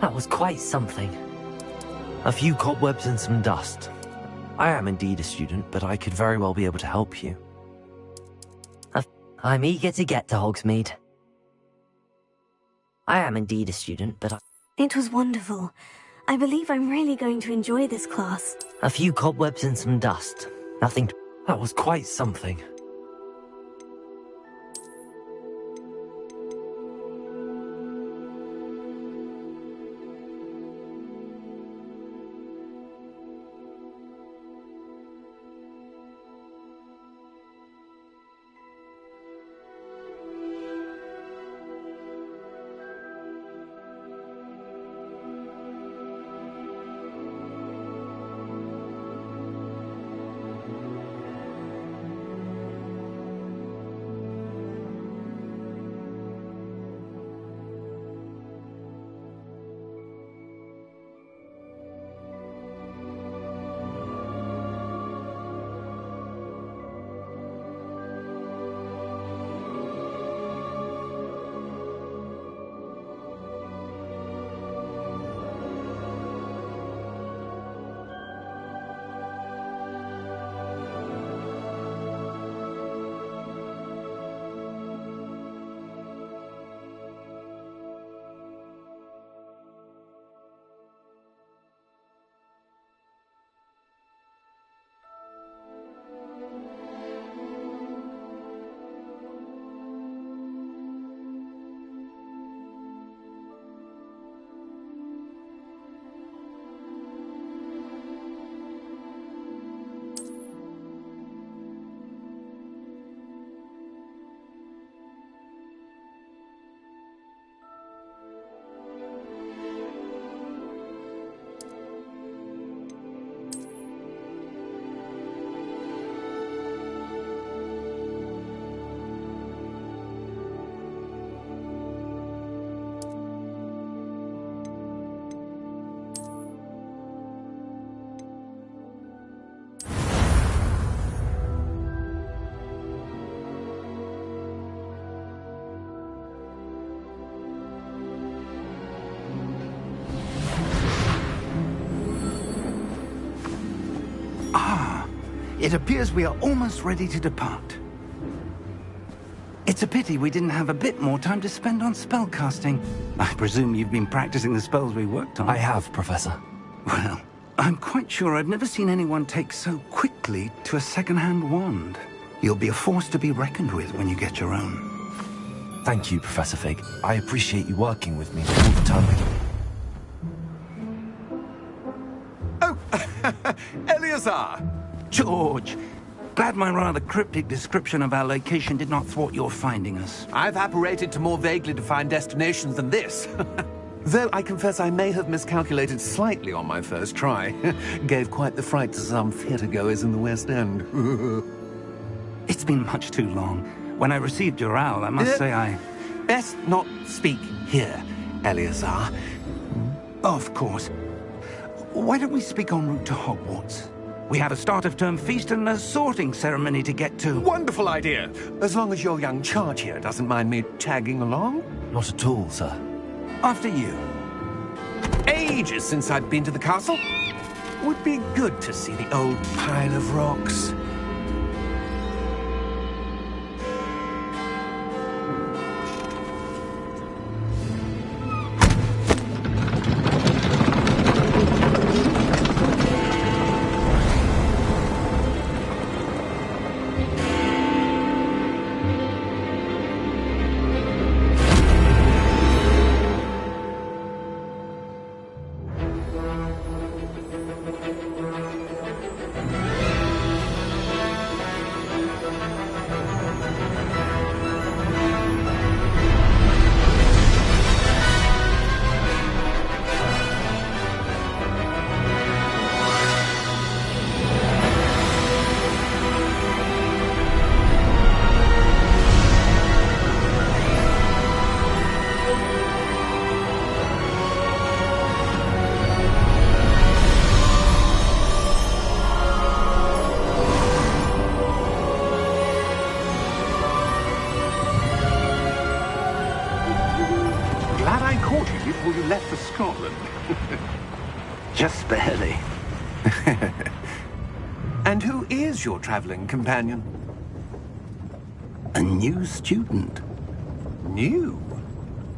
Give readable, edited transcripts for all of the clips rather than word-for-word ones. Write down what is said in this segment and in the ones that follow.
That was quite something. A few cobwebs and some dust. I am indeed a student, but I could very well be able to help you. I'm eager to get to Hogsmeade. I am indeed a student, but It was wonderful. I believe I'm really going to enjoy this class. A few cobwebs and some dust. Nothing. That was quite something. It appears we are almost ready to depart. It's a pity we didn't have a bit more time to spend on spellcasting. I presume you've been practicing the spells we worked on. I have, Professor. Well, I'm quite sure I've never seen anyone take so quickly to a second-hand wand. You'll be a force to be reckoned with when you get your own. Thank you, Professor Fig. I appreciate you working with me all the time. Oh, Eleazar! George! Glad my rather cryptic description of our location did not thwart your finding us. I've apparated to more vaguely defined destinations than this. Though I confess I may have miscalculated slightly on my first try. Gave quite the fright to some theatre-goers in the West End. It's been much too long. When I received your owl, I must say I... Best not speak here, Eleazar. Of course. Why don't we speak en route to Hogwarts? We have a start-of-term feast and a sorting ceremony to get to. Wonderful idea! As long as your young charge here doesn't mind me tagging along. Not at all, sir. After you. Ages since I've been to the castle. Would be good to see the old pile of rocks. before you left for Scotland. Just barely. And who is your traveling companion? A new student. New?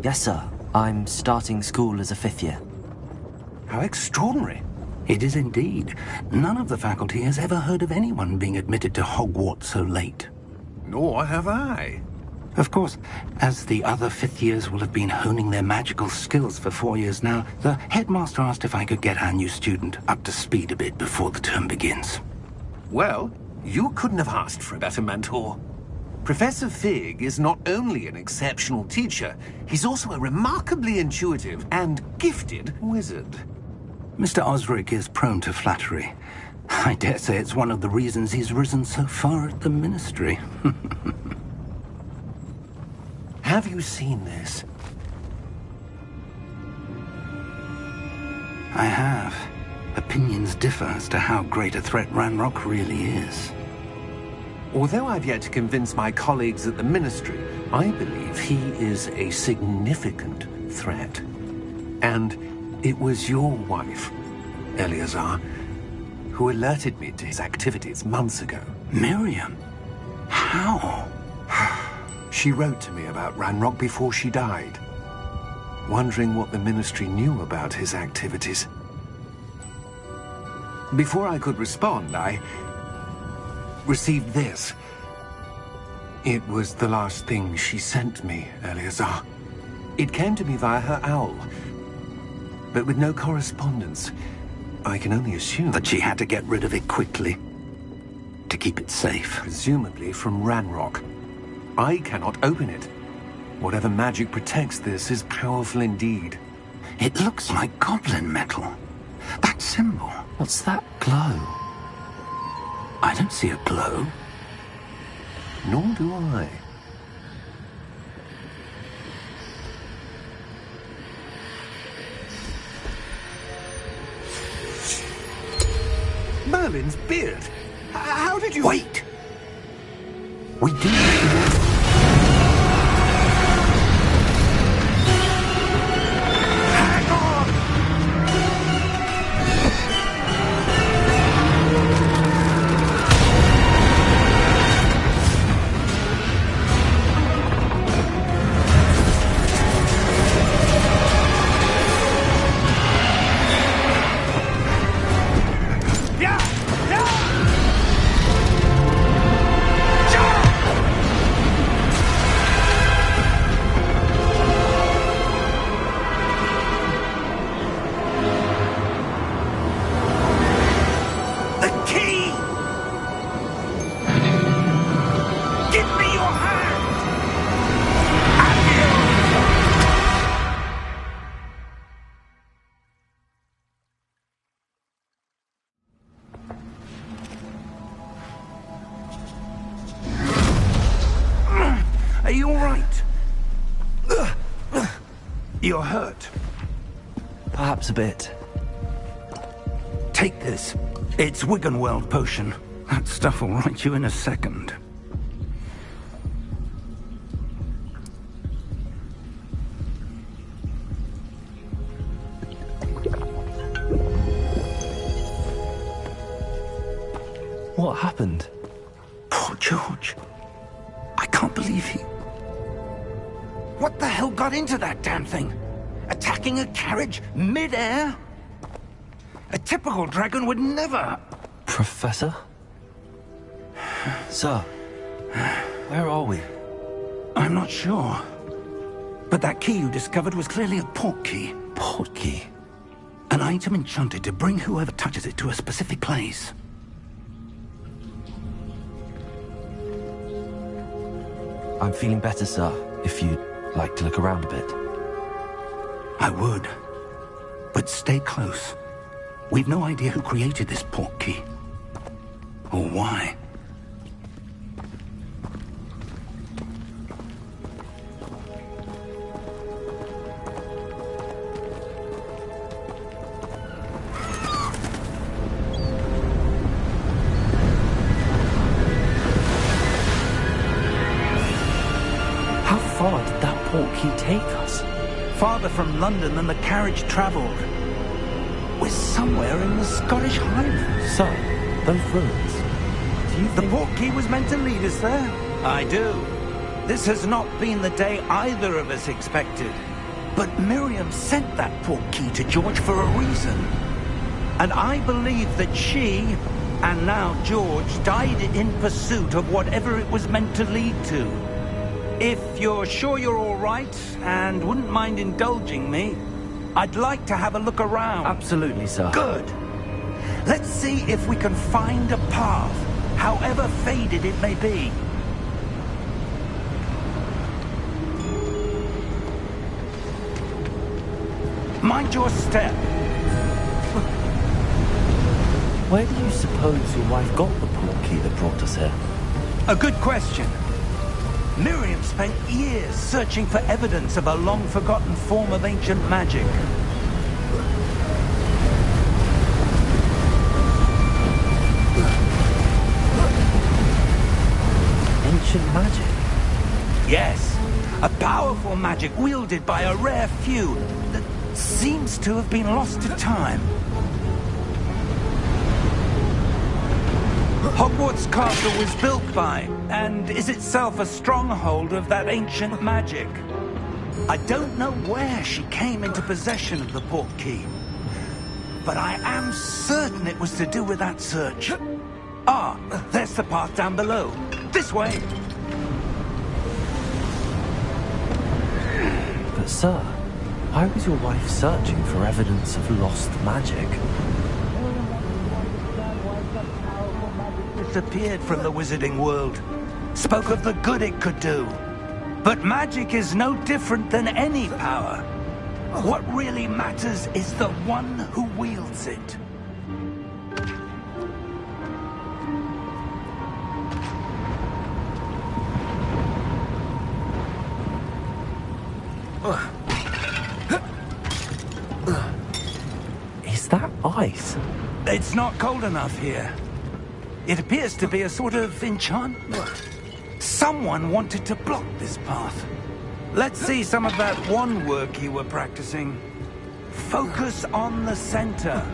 Yes, sir. I'm starting school as a 5th year. How extraordinary. It is indeed. None of the faculty has ever heard of anyone being admitted to Hogwarts so late. Nor have I. Of course, as the other 5th years will have been honing their magical skills for 4 years now, the headmaster asked if I could get our new student up to speed a bit before the term begins. Well, you couldn't have asked for a better mentor. Professor Fig is not only an exceptional teacher, he's also a remarkably intuitive and gifted wizard. Mr. Osric is prone to flattery. I dare say it's one of the reasons he's risen so far at the Ministry. Have you seen this? I have. Opinions differ as to how great a threat Ranrock really is. Although I've yet to convince my colleagues at the Ministry, I believe he is a significant threat. And it was your wife, Eleazar, who alerted me to his activities months ago. Miriam? How? She wrote to me about Ranrock before she died, wondering what the Ministry knew about his activities. Before I could respond, I received this. It was the last thing she sent me, Eleazar. It came to me via her owl, but with no correspondence. I can only assume That she had to get rid of it quickly, to keep it safe. presumably from Ranrock. I cannot open it. Whatever magic protects this is powerful indeed. It looks like goblin metal. That symbol. What's that glow? I don't see a glow. Nor do I. Merlin's beard! How did you... Wait! We do... Are you all right? You're hurt. Perhaps a bit. Take this. It's Wiggenweld potion. That stuff will right you in a second. What happened? Poor George. I can't believe he... What the hell got into that damn thing? Attacking a carriage mid-air? A typical dragon would never... Professor? Sir, where are we? I'm not sure. But that key you discovered was clearly a portkey. Portkey? An item enchanted to bring whoever touches it to a specific place. I'm feeling better, sir, if you'd like to look around a bit. I would. But stay close. We've no idea who created this portkey. Or why. How far did that portkey take us? farther from London than the carriage travelled. We're somewhere in the Scottish Highlands. So, those ruins. Do you The think... Portkey was meant to lead us there? I do. This has not been the day either of us expected. But Miriam sent that Portkey to George for a reason. And I believe that she, and now George, died in pursuit of whatever it was meant to lead to. If you're sure you're all right, and wouldn't mind indulging me, I'd like to have a look around. Absolutely, sir. Good. Let's see if we can find a path, however faded it may be. Mind your step. Where do you suppose your wife got the Portkey that brought us here? A good question. Miriam spent years searching for evidence of a long-forgotten form of ancient magic. Ancient magic? Yes, a powerful magic wielded by a rare few that seems to have been lost to time. Hogwarts Castle was built by, and is itself a stronghold of that ancient magic. I don't know where she came into possession of the Portkey, but I am certain it was to do with that search. Ah, there's the path down below. This way! But sir, why was your wife searching for evidence of lost magic? Disappeared from the wizarding world. Spoke of the good it could do. But magic is no different than any power. What really matters is the one who wields it. Is that ice? It's not cold enough here. It appears to be a sort of enchantment. Someone wanted to block this path. Let's see some of that wand work you were practicing. Focus on the center.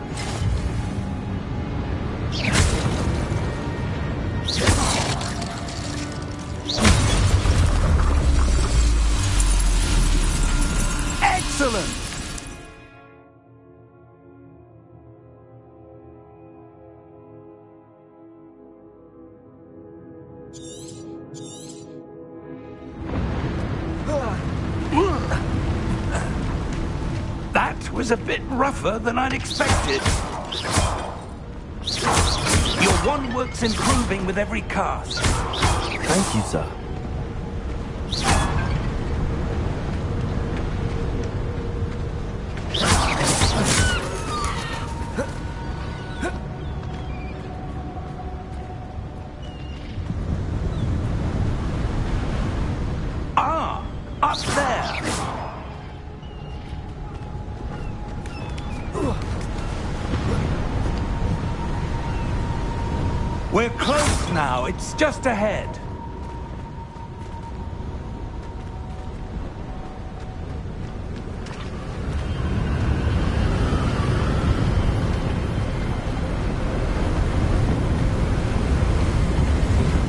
Excellent! That was a bit rougher than I'd expected. Your wand work's improving with every cast. Thank you, sir. Ah, up there. We're close now. It's just ahead.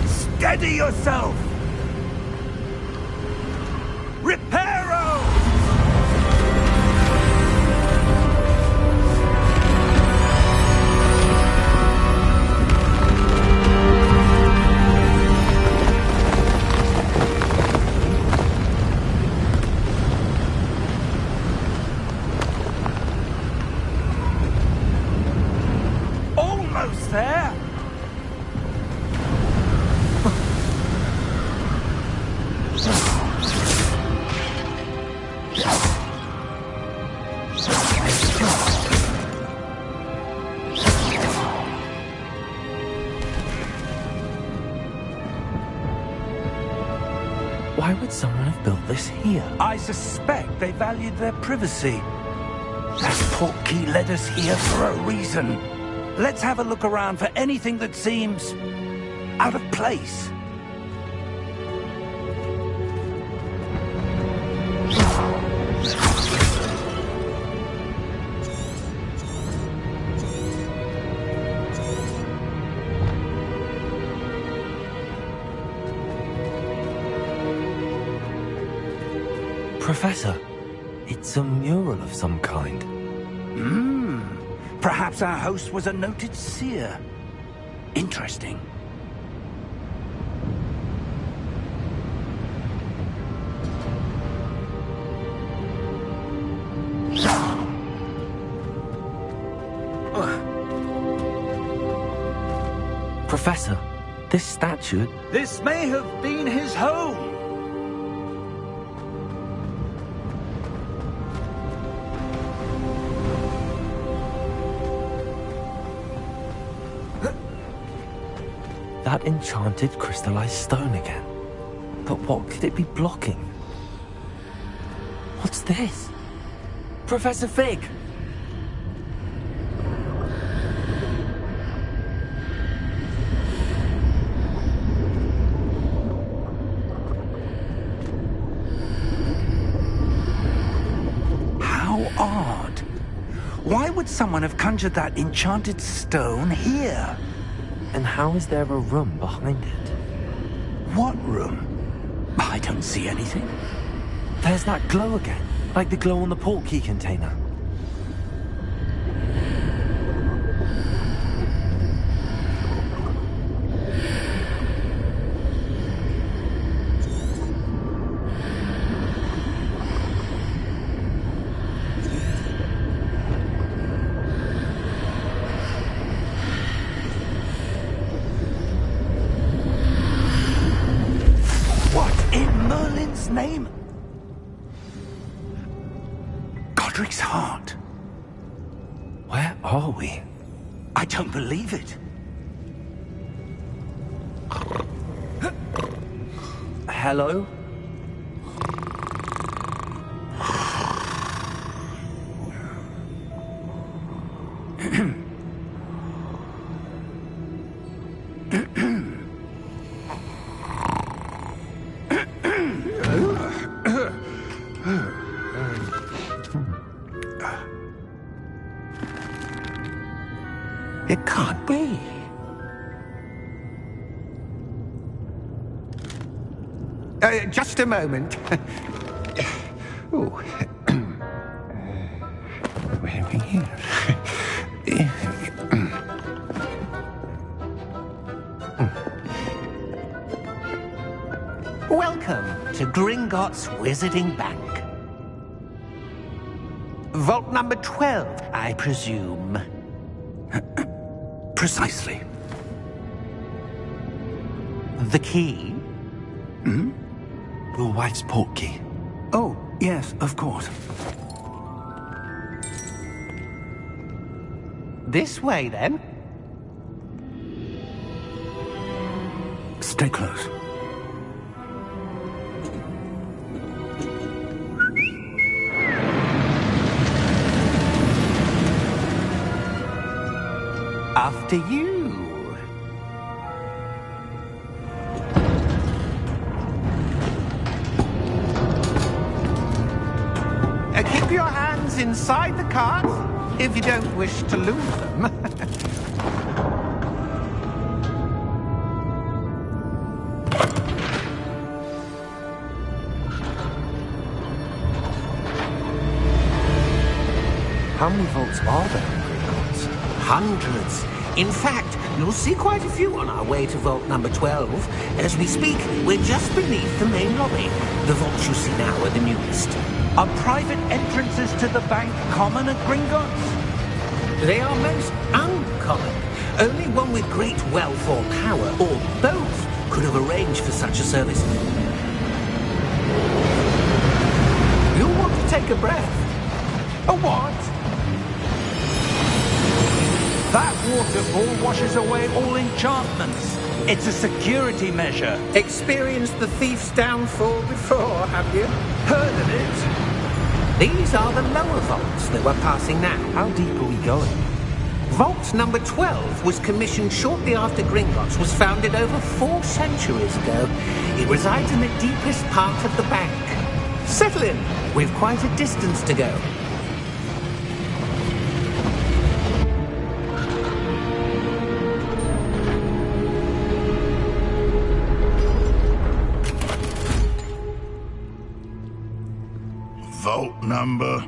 Steady yourself! Reparo! Almost there! Why would someone have built this here? I suspect they valued their privacy. That Portkey led us here for a reason. Let's have a look around for anything that seems out of place. Professor, it's a mural of some kind. Perhaps our host was a noted seer. Interesting. Professor, this statue... This may have been his home. That enchanted crystallized stone again. But what could it be blocking? What's this? Professor Fig! How odd. Why would someone have conjured that enchanted stone here? And how is there a room behind it? What room? I don't see anything. There's that glow again, like the glow on the portkey container. Name? Godric's heart. Where are we? I don't believe it. Hello? It can't be. Just a moment. Oh. Where are we here? Welcome to Gringotts Wizarding Bank. Vault number 12, I presume. Precisely. The key? Your wife's portkey. Oh, yes, of course. This way, then. Stay close. After you. Keep your hands inside the cart if you don't wish to lose them. How many vaults are there in Gringotts? Hundreds. In fact, you'll see quite a few on our way to vault number 12. As we speak, we're just beneath the main lobby. The vaults you see now are the newest. Are private entrances to the bank common at Gringotts? They are most uncommon. Only one with great wealth or power, or both, could have arranged for such a service. You'll want to take a breath. A what? That waterfall washes away all enchantments. It's a security measure. Experienced the thief's downfall before, have you? Heard of it? These are the lower vaults that we're passing now. How deep are we going? Vault number 12 was commissioned shortly after Gringotts was founded over 4 centuries ago. It resides in the deepest part of the bank. Settle in. We've quite a distance to go. number?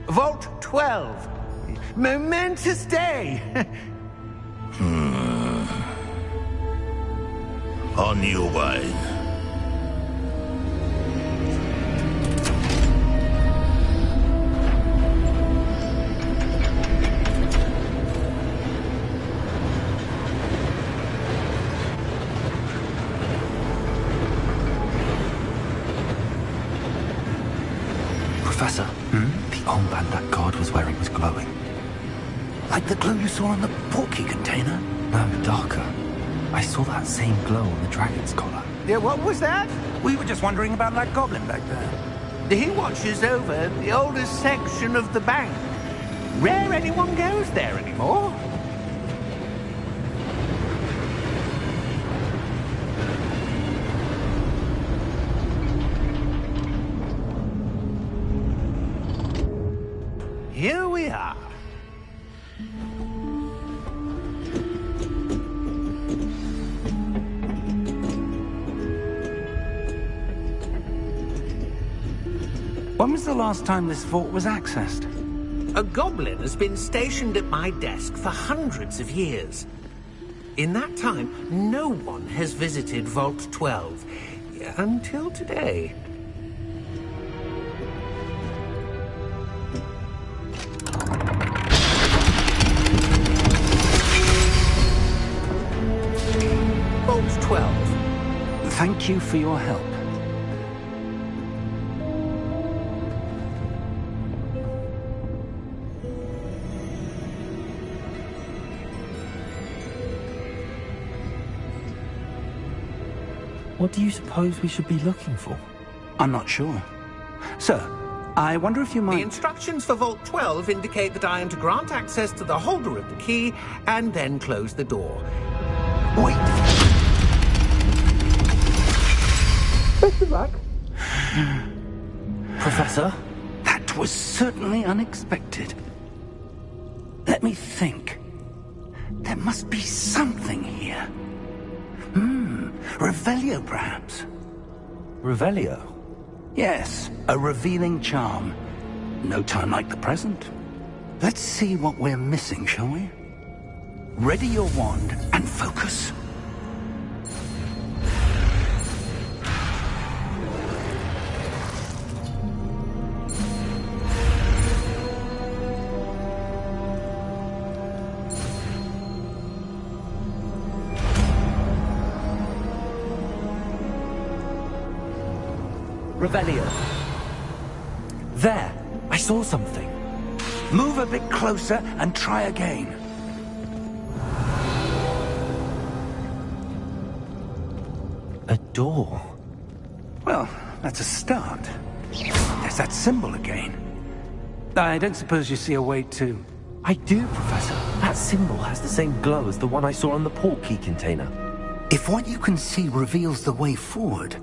Vault 12. Momentous day. On your way. Professor, the armband that guard was wearing was glowing. Like the glow you saw on the portkey container? No, darker. I saw that same glow on the dragon's collar. Yeah, what was that? We were just wondering about that goblin back there. He watches over the oldest section of the bank. Rare anyone goes there anymore. Here we are. When was the last time this vault was accessed? A goblin has been stationed at my desk for hundreds of years. In that time, no one has visited Vault 12 until today. Vault 12. Thank you for your help. What do you suppose we should be looking for? I'm not sure. Sir, I wonder if you The might... instructions for Vault 12 indicate that I am to grant access to the holder of the key and then close the door. Wait! Best of luck. Professor? That was certainly unexpected. Let me think. There must be something here. Revelio, perhaps? Revelio? Yes, a revealing charm. No time like the present. Let's see what we're missing, shall we? Ready your wand and focus. Revelio. There! I saw something. Move a bit closer and try again. A door. Well, that's a start. There's that symbol again. I don't suppose you see a way to... I do, Professor. That symbol has the same glow as the one I saw on the portkey container. If what you can see reveals the way forward,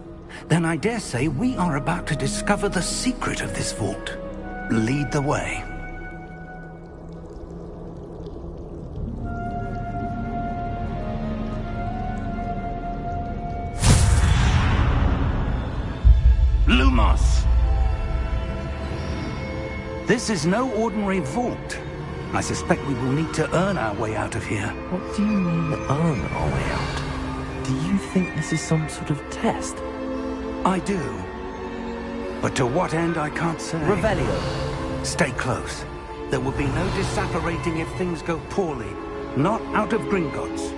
then I dare say we are about to discover the secret of this vault. Lead the way. Lumos! This is no ordinary vault. I suspect we will need to earn our way out of here. What do you mean, earn our way out? Do you think this is some sort of test? I do. But to what end, I can't say. Revelio. Stay close. There will be no disapparating if things go poorly. Not out of Gringotts.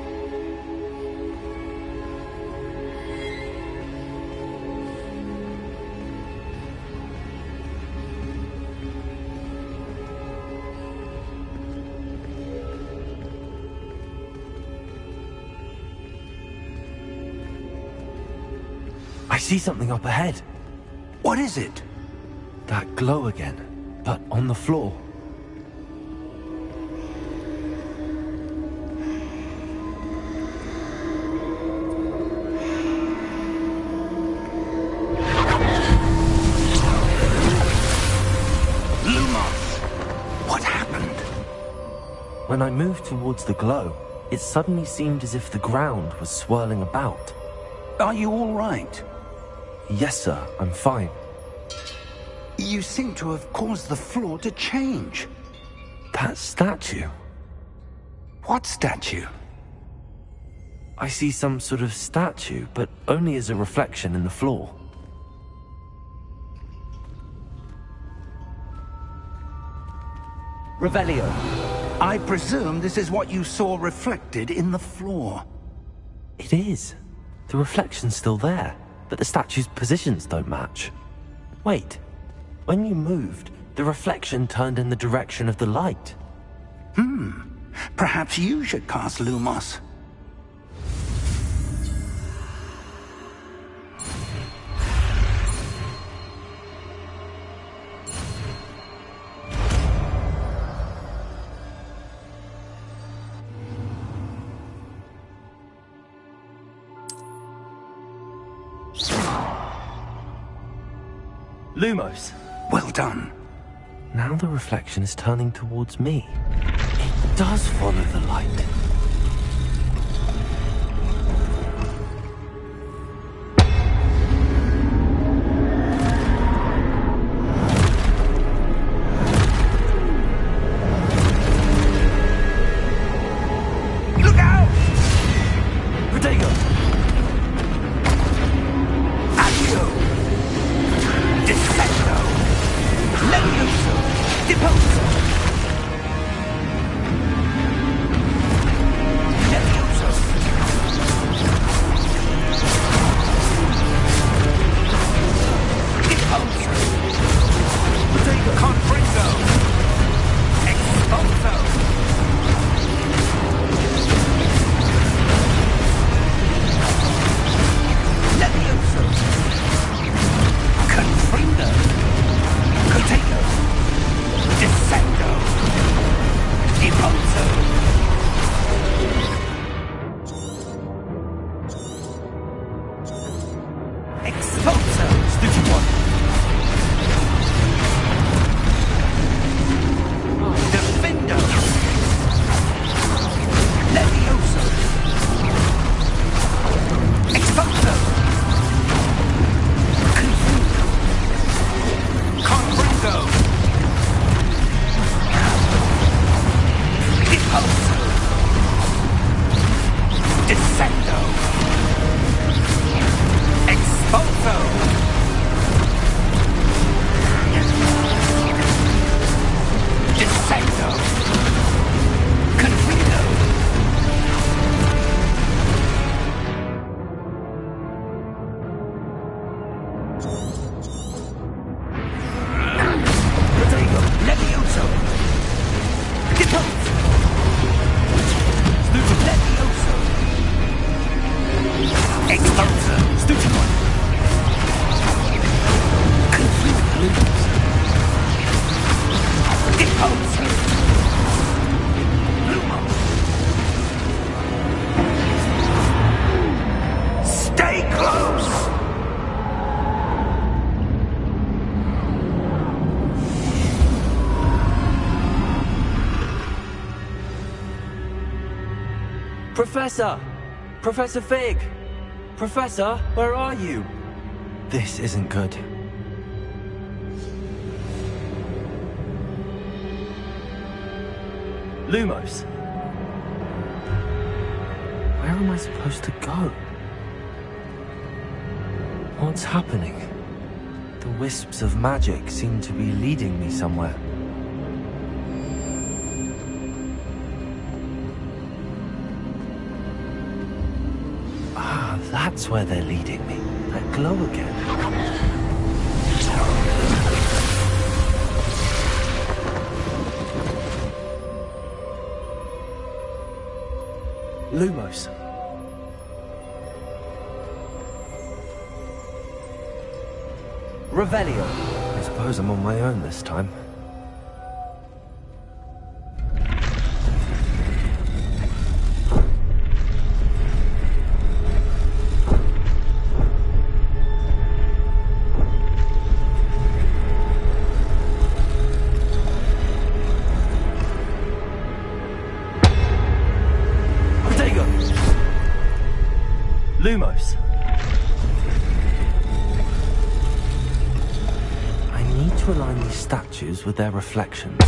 I see something up ahead. What is it? That glow again, but on the floor. Lumos! What happened? When I moved towards the glow, it suddenly seemed as if the ground was swirling about. Are you all right? Yes, sir, I'm fine. You seem to have caused the floor to change. That statue. What statue? I see some sort of statue, but only as a reflection in the floor. Revelio, I presume this is what you saw reflected in the floor. It is. The reflection's still there, but the statue's positions don't match. Wait. When you moved, the reflection turned in the direction of the light. Perhaps you should cast Lumos. Lumos! Well done. Now the reflection is turning towards me. It does follow the light. Look out! Protego! Accio! Descendo! Levioso! Deposo! Levioso! Deposo! Protego! Confringo! Expulso! Levioso! Confringo! Protego! Descendo! Deposo! Expulso! Stupid one! Defendo! Levioso! Expulso! Confundo! Confringo! Deposo! Descendo! Expulso! Descendo! Confringo! Protego! Levioso! Deposo! Stupid! Levioso! Expulso! Stupid one! Confringo! Deposo! Lumos! Stay close! Professor! Professor Fig! Professor, where are you? This isn't good. Lumos! Where am I supposed to go? What's happening? The wisps of magic seem to be leading me somewhere. Ah, that's where they're leading me. That glow again. Lumos. Revelio. I suppose I'm on my own this time. Lumos. I need to align these statues with their reflections.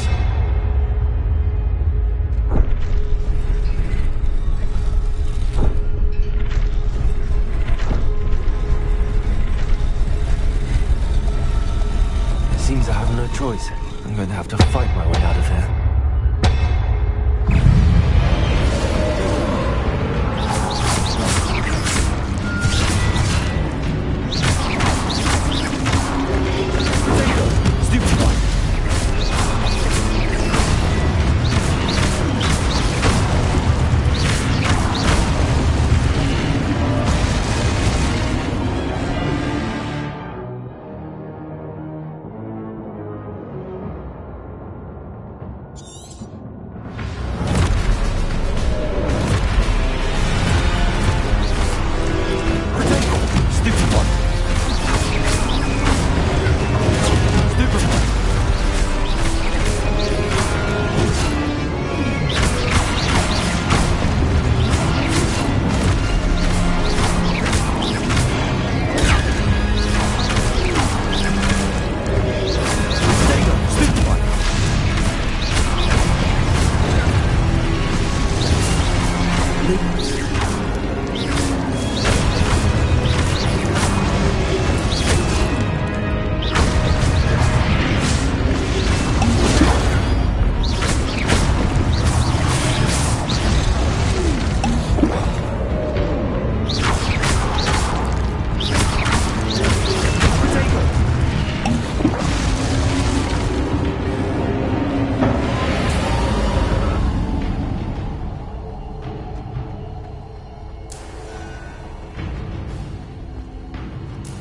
It seems I have no choice. I'm going to have to fight my way out of here.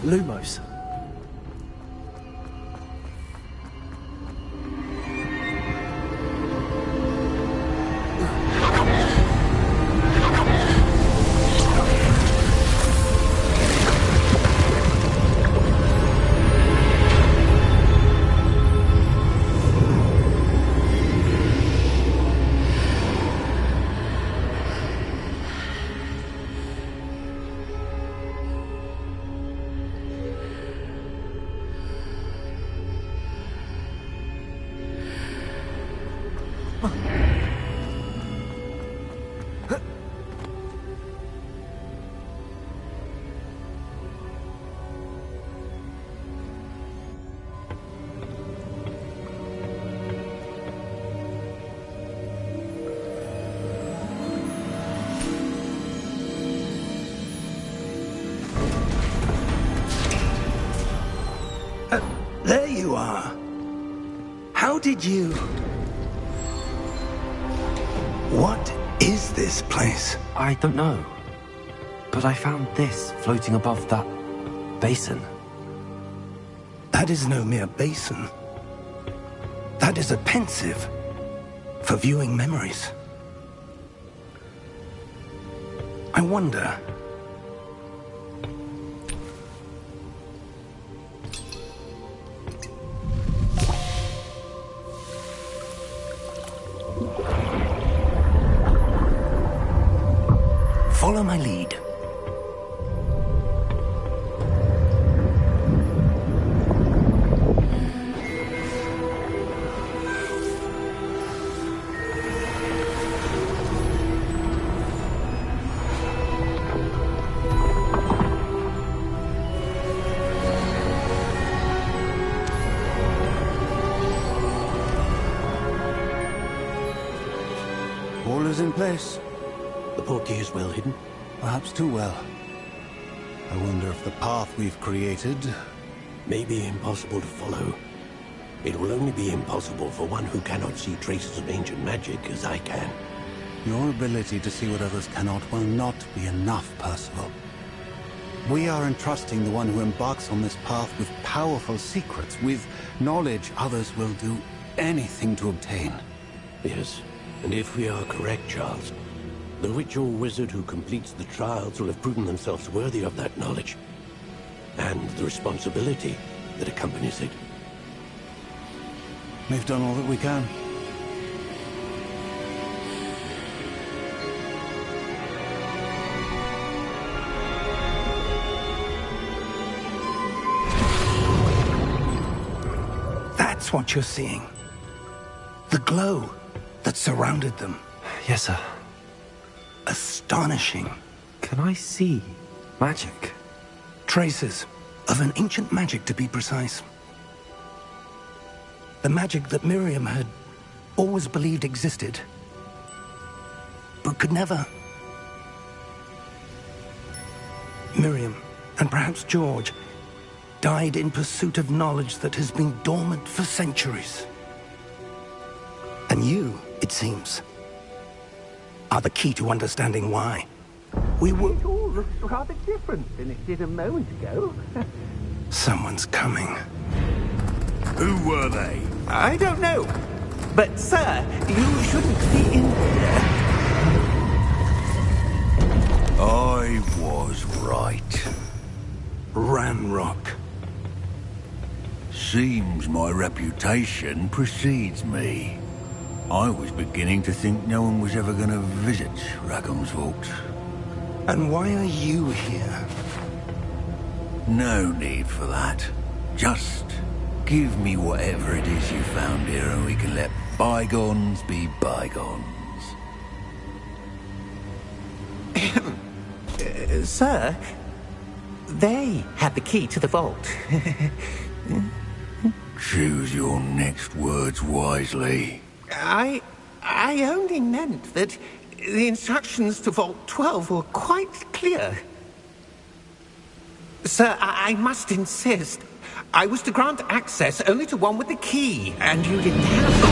Lumos. There you are. How did you... What is this place? I don't know. But I found this floating above that basin. That is no mere basin. That is a pensive for viewing memories. I wonder... Follow my lead. All is in place. The portkey is well hidden. Perhaps too well. I wonder if the path we've created... May be impossible to follow. It will only be impossible for one who cannot see traces of ancient magic as I can. Your ability to see what others cannot will not be enough, Percival. We are entrusting the one who embarks on this path with powerful secrets, with knowledge others will do anything to obtain. Yes, and if we are correct, Charles, the witch or wizard who completes the trials will have proven themselves worthy of that knowledge, and the responsibility that accompanies it. We've done all that we can. That's what you're seeing. The glow that surrounded them. Yes, sir. Astonishing. Can I see magic? Traces of an ancient magic, to be precise. The magic that Miriam had always believed existed, but could never. Miriam, and perhaps George, died in pursuit of knowledge that has been dormant for centuries. And you, it seems, are the key to understanding why. We were... It all looks rather different than it did a moment ago. Someone's coming. Who were they? I don't know. But, sir, you shouldn't be in here. I was right. Ranrock. Seems my reputation precedes me. I was beginning to think no one was ever going to visit Rackham's Vault. And why are you here? No need for that. Just give me whatever it is you found here and we can let bygones be bygones. Sir, they had the key to the vault. Choose your next words wisely. I only meant that the instructions to Vault 12 were quite clear. Sir, I must insist. I was to grant access only to one with the key, and you didn't have it.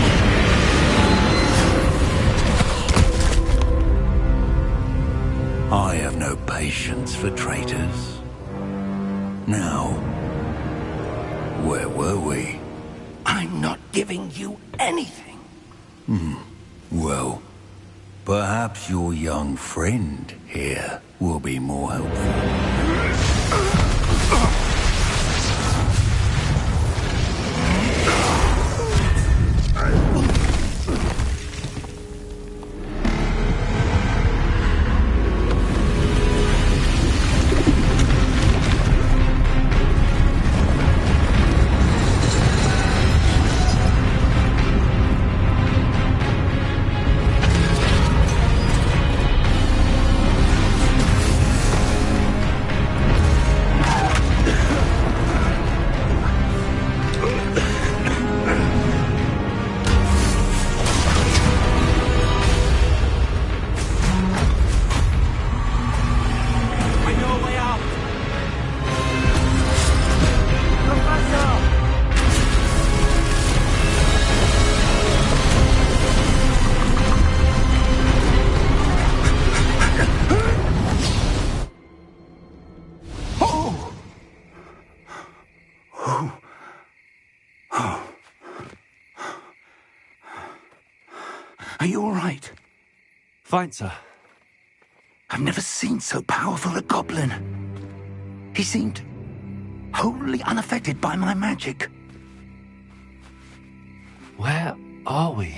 I have no patience for traitors. Now, where were we? I'm not giving you anything. Well, perhaps your young friend here will be more helpful. Are you all right? Fine, sir. I've never seen so powerful a goblin. He seemed wholly unaffected by my magic. Where are we?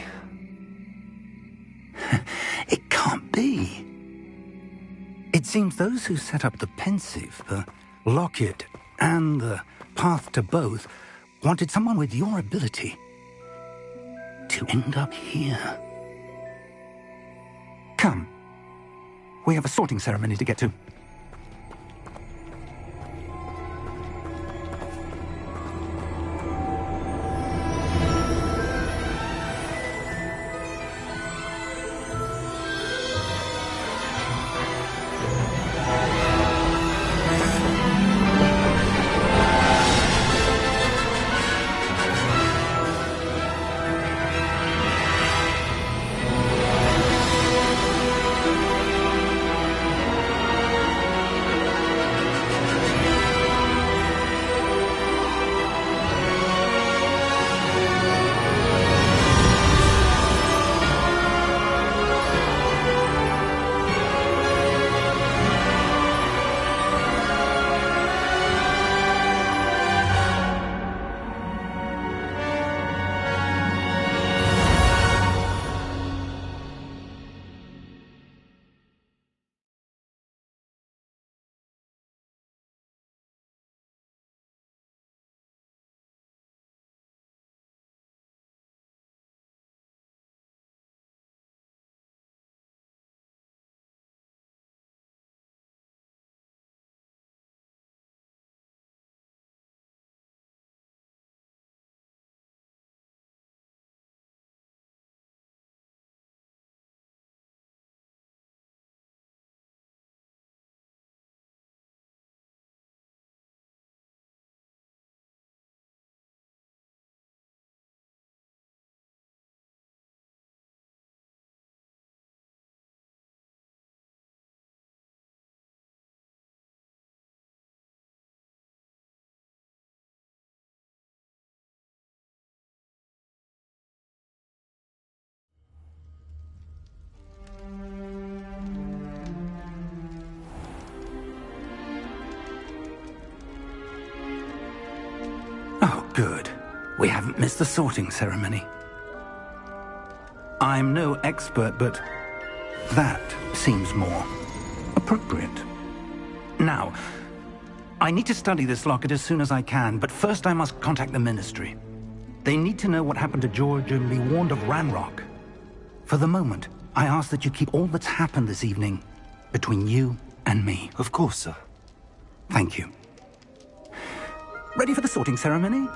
It can't be. It seems those who set up the Pensieve, the Locket, and the Path to Both wanted someone with your ability to end up here. Come. We have a sorting ceremony to get to. Good. We haven't missed the sorting ceremony. I'm no expert, but that seems more appropriate. Now, I need to study this locket as soon as I can, but first I must contact the Ministry. They need to know what happened to George and be warned of Ranrock. For the moment, I ask that you keep all that's happened this evening between you and me. Of course, sir. Thank you. Ready for the sorting ceremony?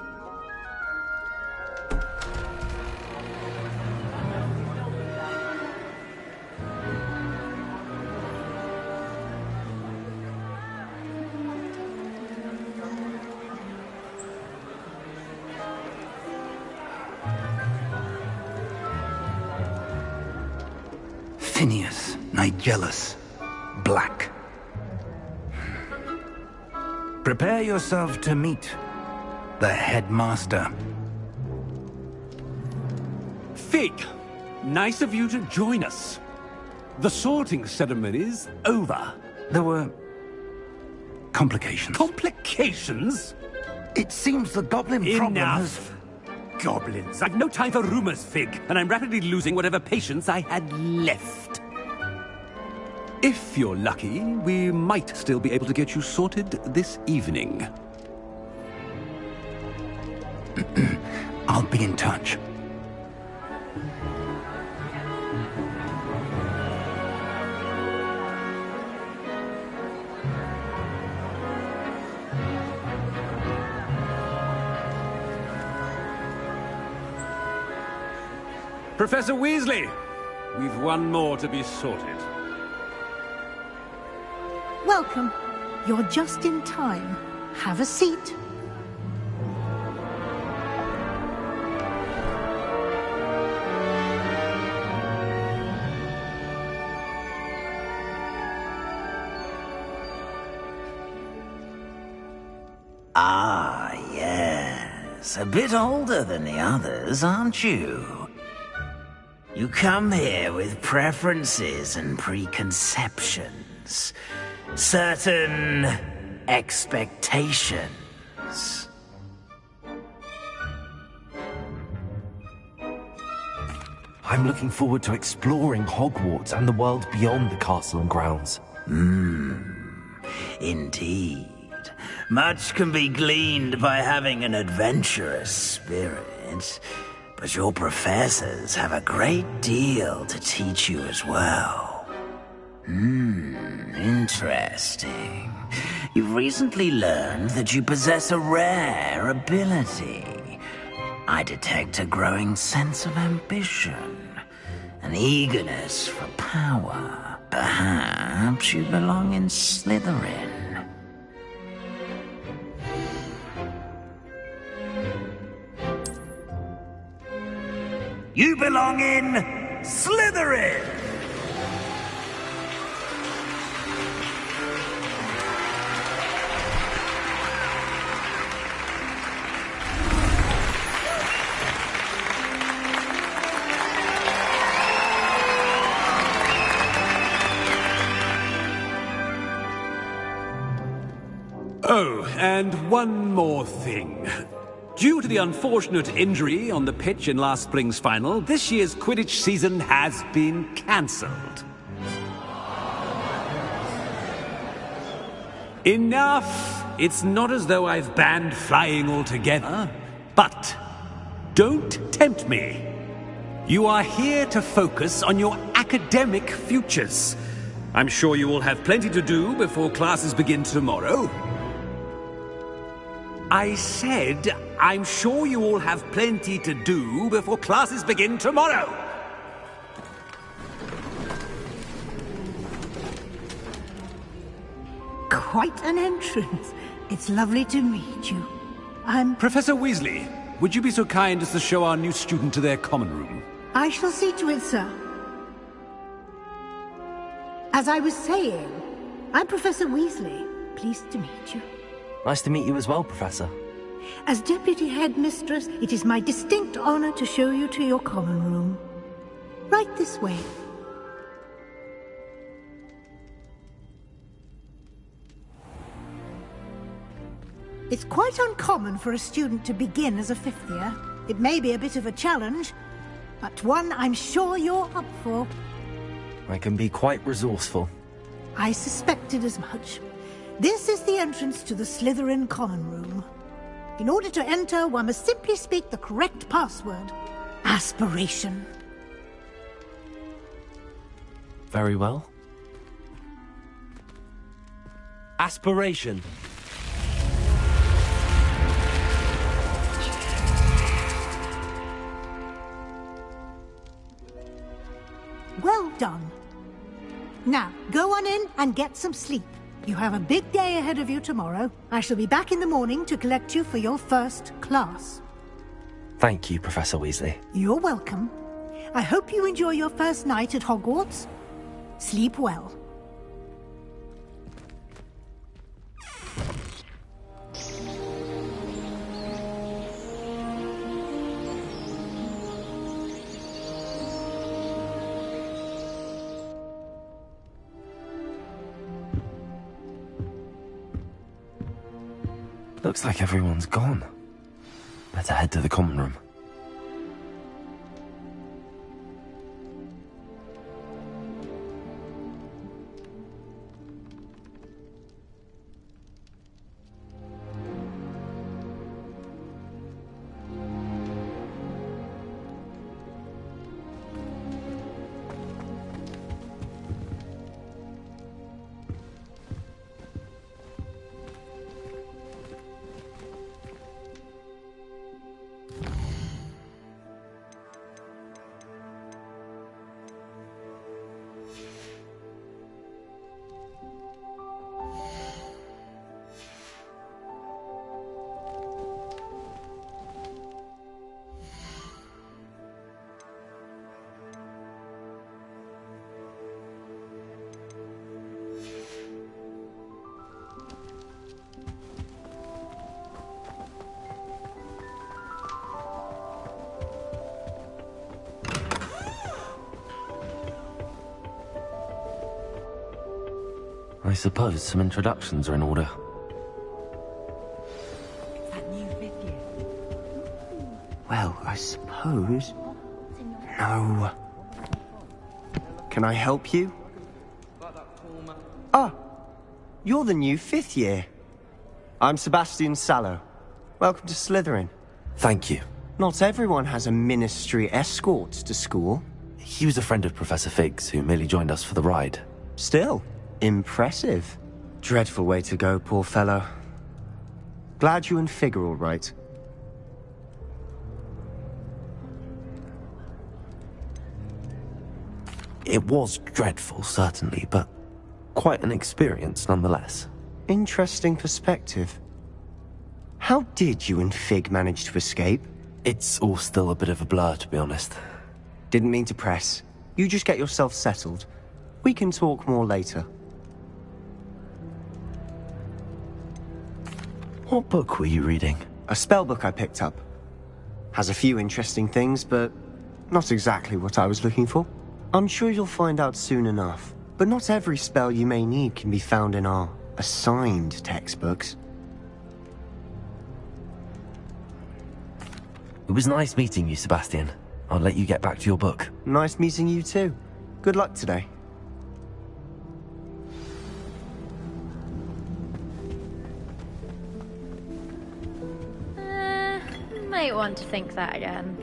Phineas Nigellus Black. Prepare yourself to meet the headmaster. Fig, nice of you to join us. The sorting ceremony's over. There were complications. Complications? It seems the goblin problem has... Enough! Goblins. I've no time for rumors, Fig, and I'm rapidly losing whatever patience I had left. If you're lucky, we might still be able to get you sorted this evening. I'll be in touch. Professor Weasley, we've one more to be sorted. Welcome. You're just in time. Have a seat. Ah, yes. A bit older than the others, aren't you? You come here with preferences and preconceptions. Certain expectations. I'm looking forward to exploring Hogwarts and the world beyond the castle and grounds. Indeed. Much can be gleaned by having an adventurous spirit, but your professors have a great deal to teach you as well. Interesting. You've recently learned that you possess a rare ability. I detect a growing sense of ambition, an eagerness for power. Perhaps you belong in Slytherin. You belong in Slytherin! Oh, and one more thing. Due to the unfortunate injury on the pitch in last spring's final, this year's Quidditch season has been cancelled. Enough! It's not as though I've banned flying altogether, but don't tempt me. You are here to focus on your academic futures. I'm sure you will have plenty to do before classes begin tomorrow. I said, I'm sure you all have plenty to do before classes begin tomorrow. Quite an entrance. It's lovely to meet you. I'm... Professor Weasley, would you be so kind as to show our new student to their common room? I shall see to it, sir. As I was saying, I'm Professor Weasley. Pleased to meet you. Nice to meet you as well, Professor. As Deputy Headmistress, it is my distinct honor to show you to your common room. Right this way. It's quite uncommon for a student to begin as a fifth year. It may be a bit of a challenge, but one I'm sure you're up for. I can be quite resourceful. I suspected as much. This is the entrance to the Slytherin Common Room. In order to enter, one must simply speak the correct password. Aspiration. Very well. Aspiration. Well done. Now, go on in and get some sleep. You have a big day ahead of you tomorrow. I shall be back in the morning to collect you for your first class. Thank you, Professor Weasley. You're welcome. I hope you enjoy your first night at Hogwarts. Sleep well. Looks like everyone's gone. Better head to the common room. I suppose some introductions are in order. Well, I suppose... No. Can I help you? Ah, you're the new fifth year. I'm Sebastian Sallow. Welcome to Slytherin. Thank you. Not everyone has a ministry escort to school. He was a friend of Professor Fig's, who merely joined us for the ride. Still, impressive. Dreadful way to go, poor fellow. Glad you and Fig are all right. It was dreadful, certainly, but quite an experience nonetheless. Interesting perspective. How did you and Fig manage to escape? It's all still a bit of a blur, to be honest. Didn't mean to press. You just get yourself settled. We can talk more later. What book were you reading? A spell book I picked up. Has a few interesting things, but not exactly what I was looking for. I'm sure you'll find out soon enough. But not every spell you may need can be found in our assigned textbooks. It was nice meeting you, Sebastian. I'll let you get back to your book. Nice meeting you too. Good luck today. Might want to think that again.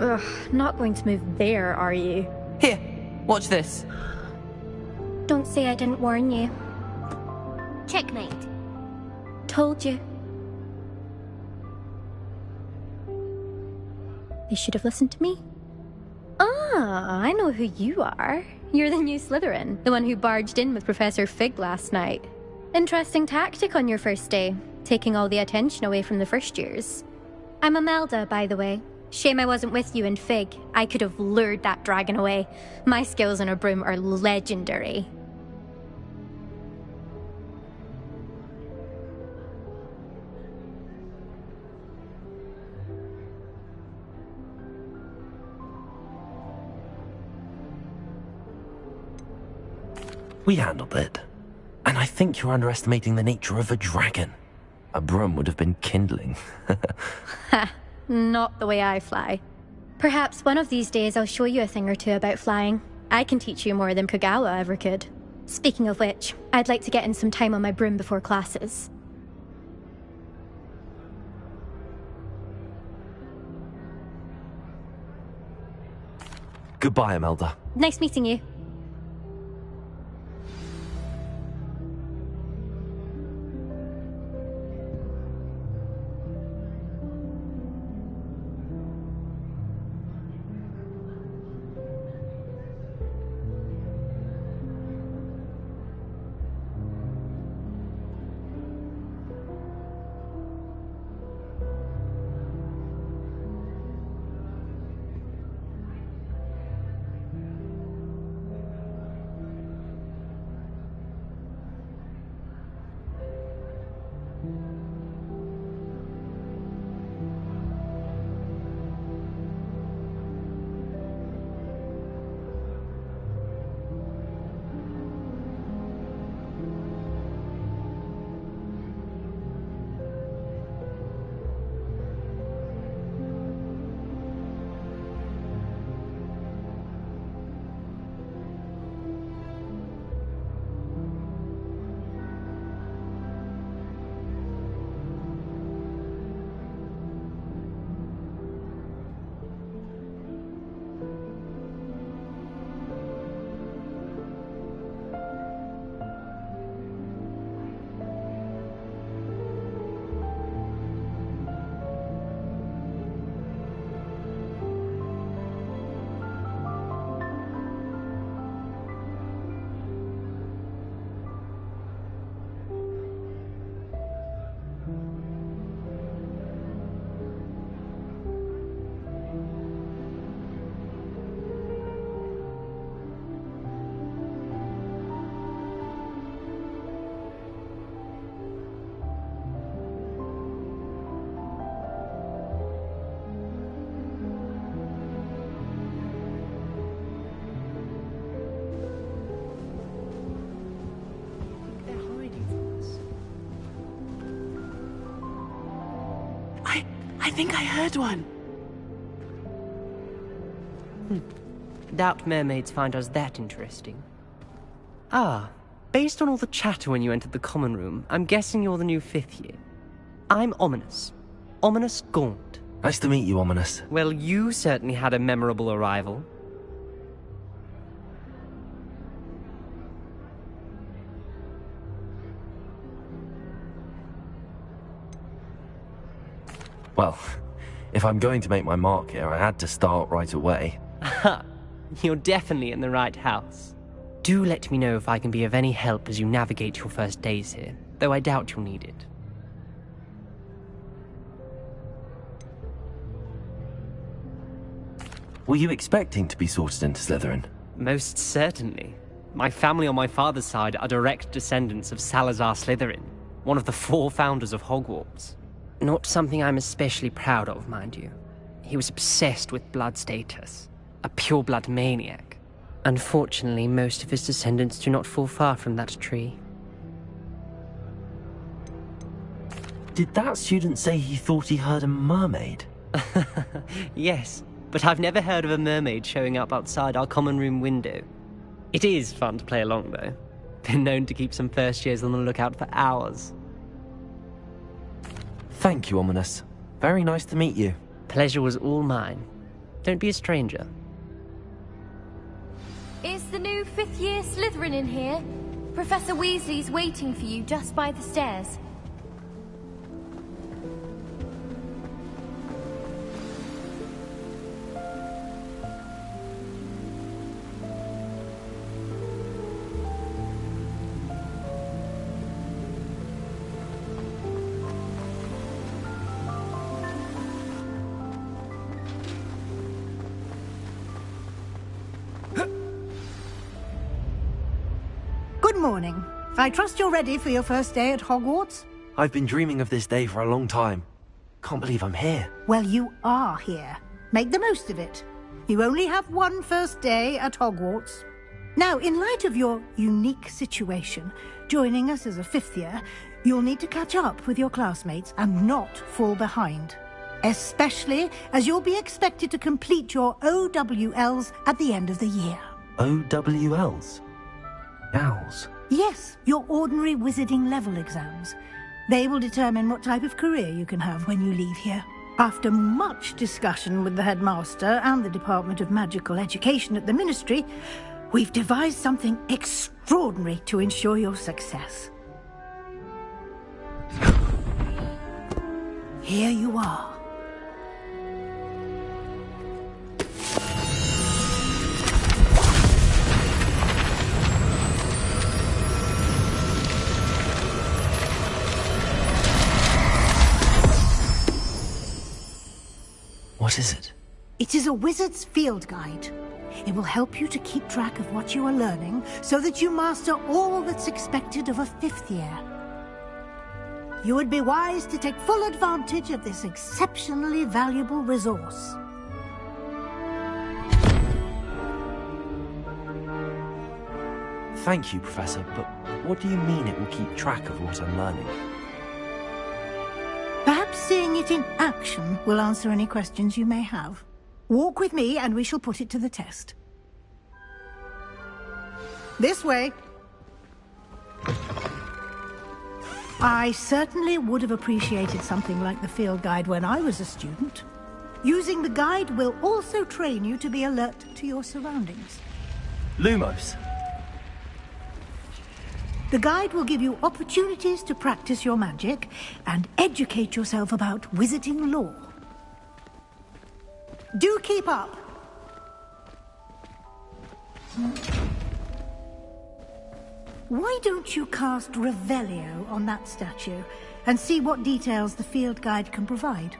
Ugh, not going to move there, are you? Here, watch this. Don't say I didn't warn you. Checkmate. Told you. They should have listened to me. Ah, I know who you are. You're the new Slytherin, the one who barged in with Professor Fig last night. Interesting tactic on your first day, taking all the attention away from the first years. I'm Imelda, by the way. Shame I wasn't with you in Fig. I could have lured that dragon away. My skills on a broom are legendary. We handled it. And I think you're underestimating the nature of a dragon. A broom would have been kindling. Ha, not the way I fly. Perhaps one of these days I'll show you a thing or two about flying. I can teach you more than Kogawa ever could. Speaking of which, I'd like to get in some time on my broom before classes. Goodbye, Imelda. Nice meeting you. I think I heard one. Doubt mermaids find us that interesting. Ah, based on all the chatter when you entered the common room, I'm guessing you're the new 5th year. I'm Ominis. Ominis Gaunt. Nice to meet you, Ominis. Well, you certainly had a memorable arrival. Well, if I'm going to make my mark here, I had to start right away. Aha, you're definitely in the right house. Do let me know if I can be of any help as you navigate your first days here, though I doubt you'll need it. Were you expecting to be sorted into Slytherin? Most certainly. My family on my father's side are direct descendants of Salazar Slytherin, one of the 4 founders of Hogwarts. Not something I'm especially proud of, mind you. He was obsessed with blood status, a pure-blood maniac. Unfortunately, most of his descendants do not fall far from that tree. Did that student say he thought he heard a mermaid? Yes, but I've never heard of a mermaid showing up outside our common room window. It is fun to play along, though. Been known to keep some first years on the lookout for hours. Thank you, Ominis. Very nice to meet you. Pleasure was all mine. Don't be a stranger. Is the new 5th year Slytherin in here? Professor Weasley's waiting for you just by the stairs. Good morning. I trust you're ready for your first day at Hogwarts? I've been dreaming of this day for a long time. Can't believe I'm here. Well, you are here. Make the most of it. You only have one first day at Hogwarts. Now, in light of your unique situation, joining us as a 5th year, you'll need to catch up with your classmates and not fall behind. Especially as you'll be expected to complete your OWLs at the end of the year. OWLs? Owls? Yes, your ordinary wizarding level exams. They will determine what type of career you can have when you leave here. After much discussion with the headmaster and the Department of Magical Education at the Ministry, we've devised something extraordinary to ensure your success. Here you are. What is it? It is a wizard's field guide. It will help you to keep track of what you are learning so that you master all that's expected of a 5th year. You would be wise to take full advantage of this exceptionally valuable resource. Thank you, Professor, but what do you mean it will keep track of what I'm learning? Perhaps seeing it in action will answer any questions you may have. Walk with me and we shall put it to the test. This way. I certainly would have appreciated something like the field guide when I was a student. Using the guide will also train you to be alert to your surroundings. Lumos. The guide will give you opportunities to practice your magic and educate yourself about wizarding lore. Do keep up! Why don't you cast Revelio on that statue and see what details the field guide can provide?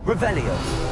Revelio.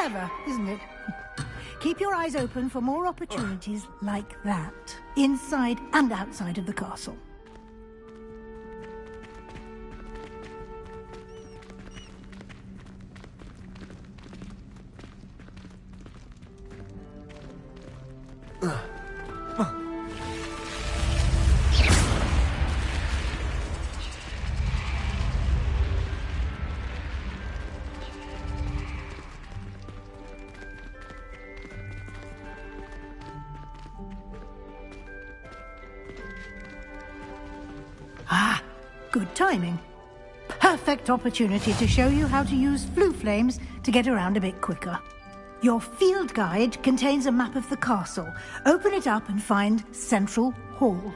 Clever, isn't it? Keep your eyes open for more opportunities like that, inside and outside of the castle. Ah, good timing. Perfect opportunity to show you how to use flue flames to get around a bit quicker. Your field guide contains a map of the castle. Open it up and find Central Hall.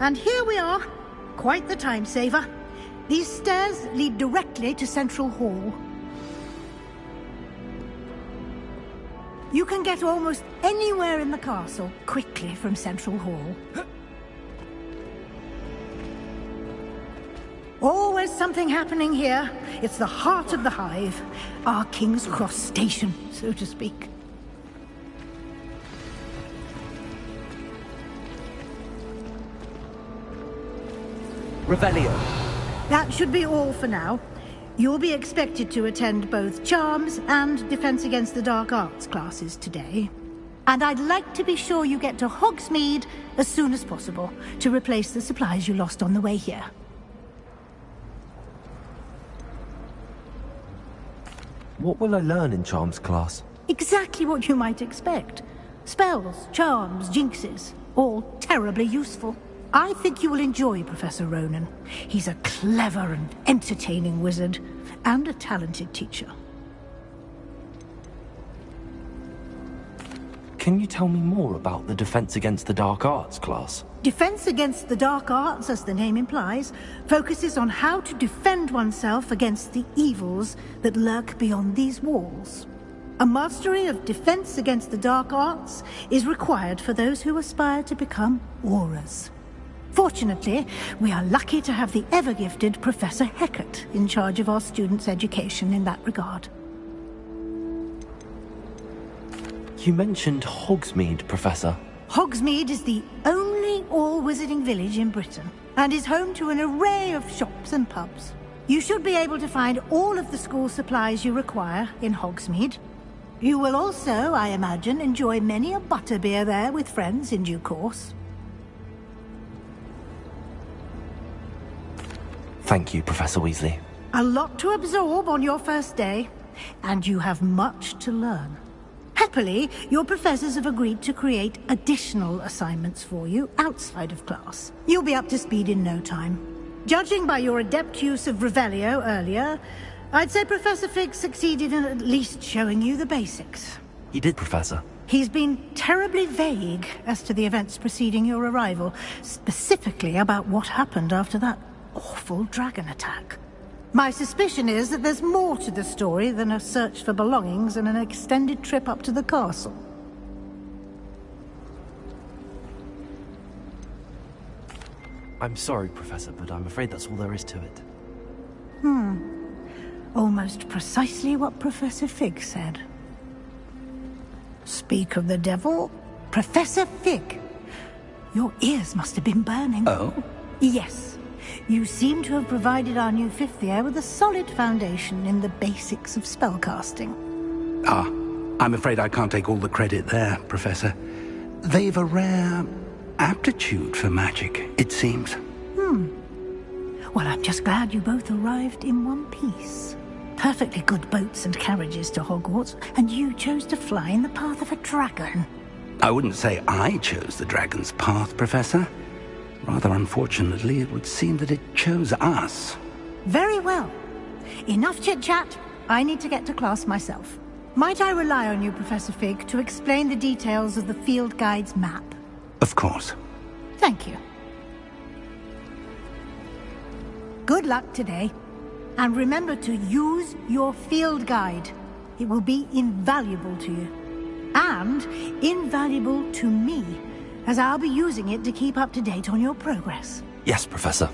And here we are. Quite the time saver. These stairs lead directly to Central Hall. You can get almost anywhere in the castle quickly from Central Hall. Always something happening here. It's the heart of the hive. Our King's Cross station, so to speak. Revelio. That should be all for now. You'll be expected to attend both Charms and Defense Against the Dark Arts classes today. And I'd like to be sure you get to Hogsmeade as soon as possible to replace the supplies you lost on the way here. What will I learn in Charms class? Exactly what you might expect. Spells, charms, jinxes, all terribly useful. I think you will enjoy Professor Ronen. He's a clever and entertaining wizard, and a talented teacher. Can you tell me more about the Defense Against the Dark Arts class? Defense Against the Dark Arts, as the name implies, focuses on how to defend oneself against the evils that lurk beyond these walls. A mastery of Defense Against the Dark Arts is required for those who aspire to become Aurors. Fortunately, we are lucky to have the ever-gifted Professor Hecat in charge of our students' education in that regard. You mentioned Hogsmeade, Professor. Hogsmeade is the only all-wizarding village in Britain, and is home to an array of shops and pubs. You should be able to find all of the school supplies you require in Hogsmeade. You will also, I imagine, enjoy many a butterbeer there with friends in due course. Thank you, Professor Weasley. A lot to absorb on your first day, and you have much to learn. Happily, your professors have agreed to create additional assignments for you outside of class. You'll be up to speed in no time. Judging by your adept use of Revelio earlier, I'd say Professor Fig succeeded in at least showing you the basics. He did, Professor. He's been terribly vague as to the events preceding your arrival, specifically about what happened after that awful dragon attack. My suspicion is that there's more to the story than a search for belongings and an extended trip up to the castle. I'm sorry, Professor, but I'm afraid that's all there is to it. Almost precisely what Professor Fig said. Speak of the devil, Professor Fig. Your ears must have been burning. Oh? Yes. You seem to have provided our new fifth year with a solid foundation in the basics of spellcasting. Ah, I'm afraid I can't take all the credit there, Professor. They've a rare aptitude for magic, it seems. Well, I'm just glad you both arrived in one piece. Perfectly good boats and carriages to Hogwarts, and you chose to fly in the path of a dragon. I wouldn't say I chose the dragon's path, Professor. Rather unfortunately, it would seem that it chose us. Very well. Enough chit-chat. I need to get to class myself. Might I rely on you, Professor Fig, to explain the details of the field guide's map? Of course. Thank you. Good luck today. And remember to use your field guide. It will be invaluable to you. And invaluable to me, as I'll be using it to keep up to date on your progress. Yes, Professor.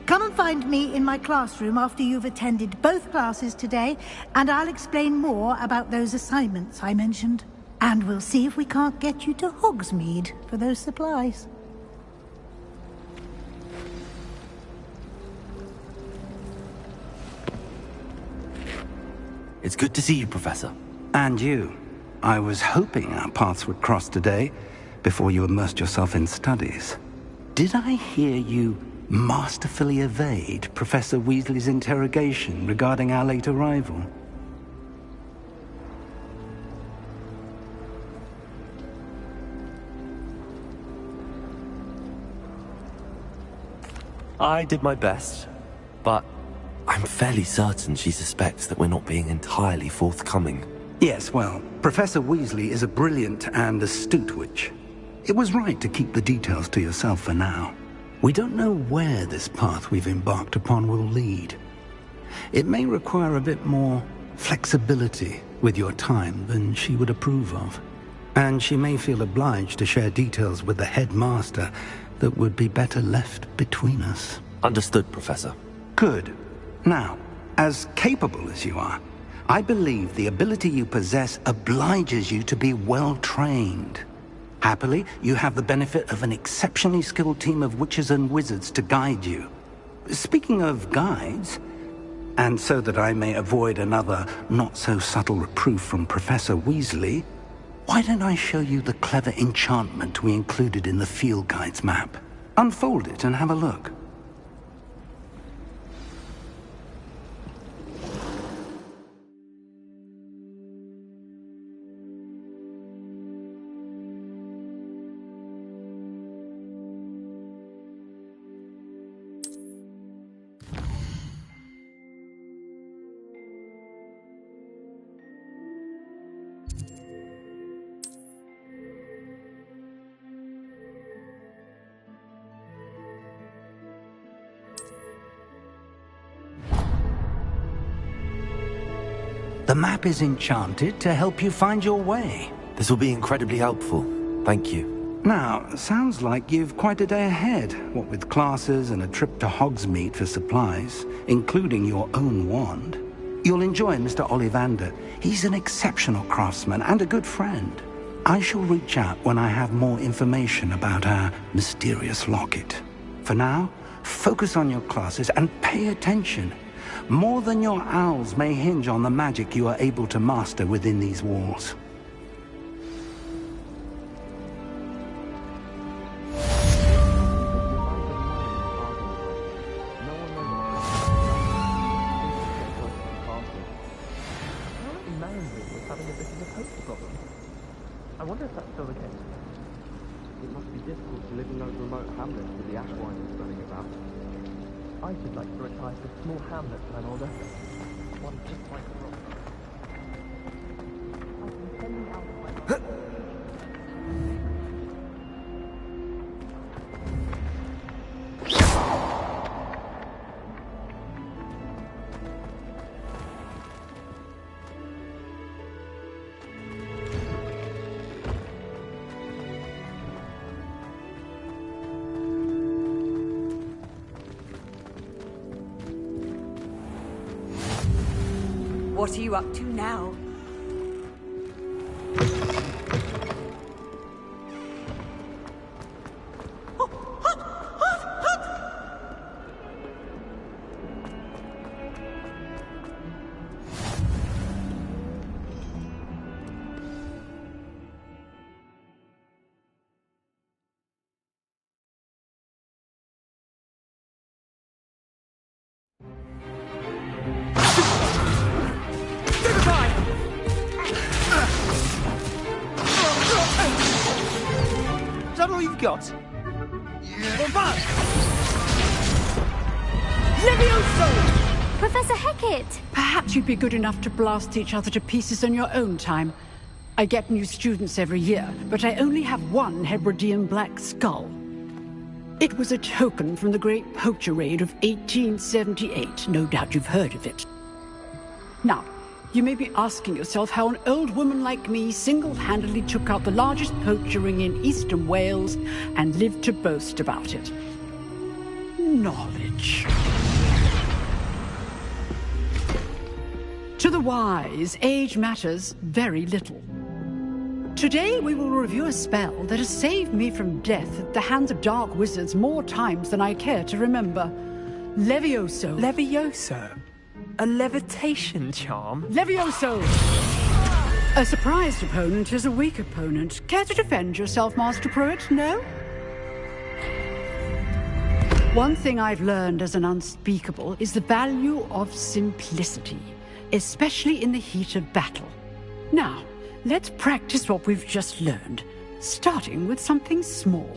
Come and find me in my classroom after you've attended both classes today, and I'll explain more about those assignments I mentioned. And we'll see if we can't get you to Hogsmeade for those supplies. It's good to see you, Professor. And you. I was hoping our paths would cross today, before you immersed yourself in studies. Did I hear you masterfully evade Professor Weasley's interrogation regarding our late arrival? I did my best, but I'm fairly certain she suspects that we're not being entirely forthcoming. Yes, well, Professor Weasley is a brilliant and astute witch. It was right to keep the details to yourself for now. We don't know where this path we've embarked upon will lead. It may require a bit more flexibility with your time than she would approve of. And she may feel obliged to share details with the headmaster that would be better left between us. Understood, Professor. Good. Now, as capable as you are, I believe the ability you possess obliges you to be well-trained. Happily, you have the benefit of an exceptionally skilled team of witches and wizards to guide you. Speaking of guides, and so that I may avoid another not-so-subtle reproof from Professor Weasley, why don't I show you the clever enchantment we included in the field guide's map? Unfold it and have a look. The map is enchanted to help you find your way. This will be incredibly helpful. Thank you. Now, sounds like you've quite a day ahead, what with classes and a trip to Hogsmeade for supplies, including your own wand. You'll enjoy Mr. Ollivander. He's an exceptional craftsman and a good friend. I shall reach out when I have more information about our mysterious locket. For now, focus on your classes and pay attention. More than your owls may hinge on the magic you are able to master within these walls. I wonder if that's still the case. It must be difficult to live in those remote hamlets with the Ashwinders running about. I should like to retire to a small hamlet when I'm older. One just like the rock. I can send me out of my What are you up to now? all you've got? Levioso! Professor Hecat! Perhaps you'd be good enough to blast each other to pieces on your own time. I get new students every year, but I only have one Hebridean black skull. It was a token from the Great Poacher Raid of 1878. No doubt you've heard of it. Now, you may be asking yourself how an old woman like me single-handedly took out the largest poacher ring in eastern Wales and lived to boast about it. Knowledge. To the wise, age matters very little. Today we will review a spell that has saved me from death at the hands of dark wizards more times than I care to remember. Levioso. Levioso? A levitation charm? Levioso! A surprised opponent is a weak opponent. Care to defend yourself, Master Pruitt? No? One thing I've learned as an unspeakable is the value of simplicity, especially in the heat of battle. Now, let's practice what we've just learned, starting with something small.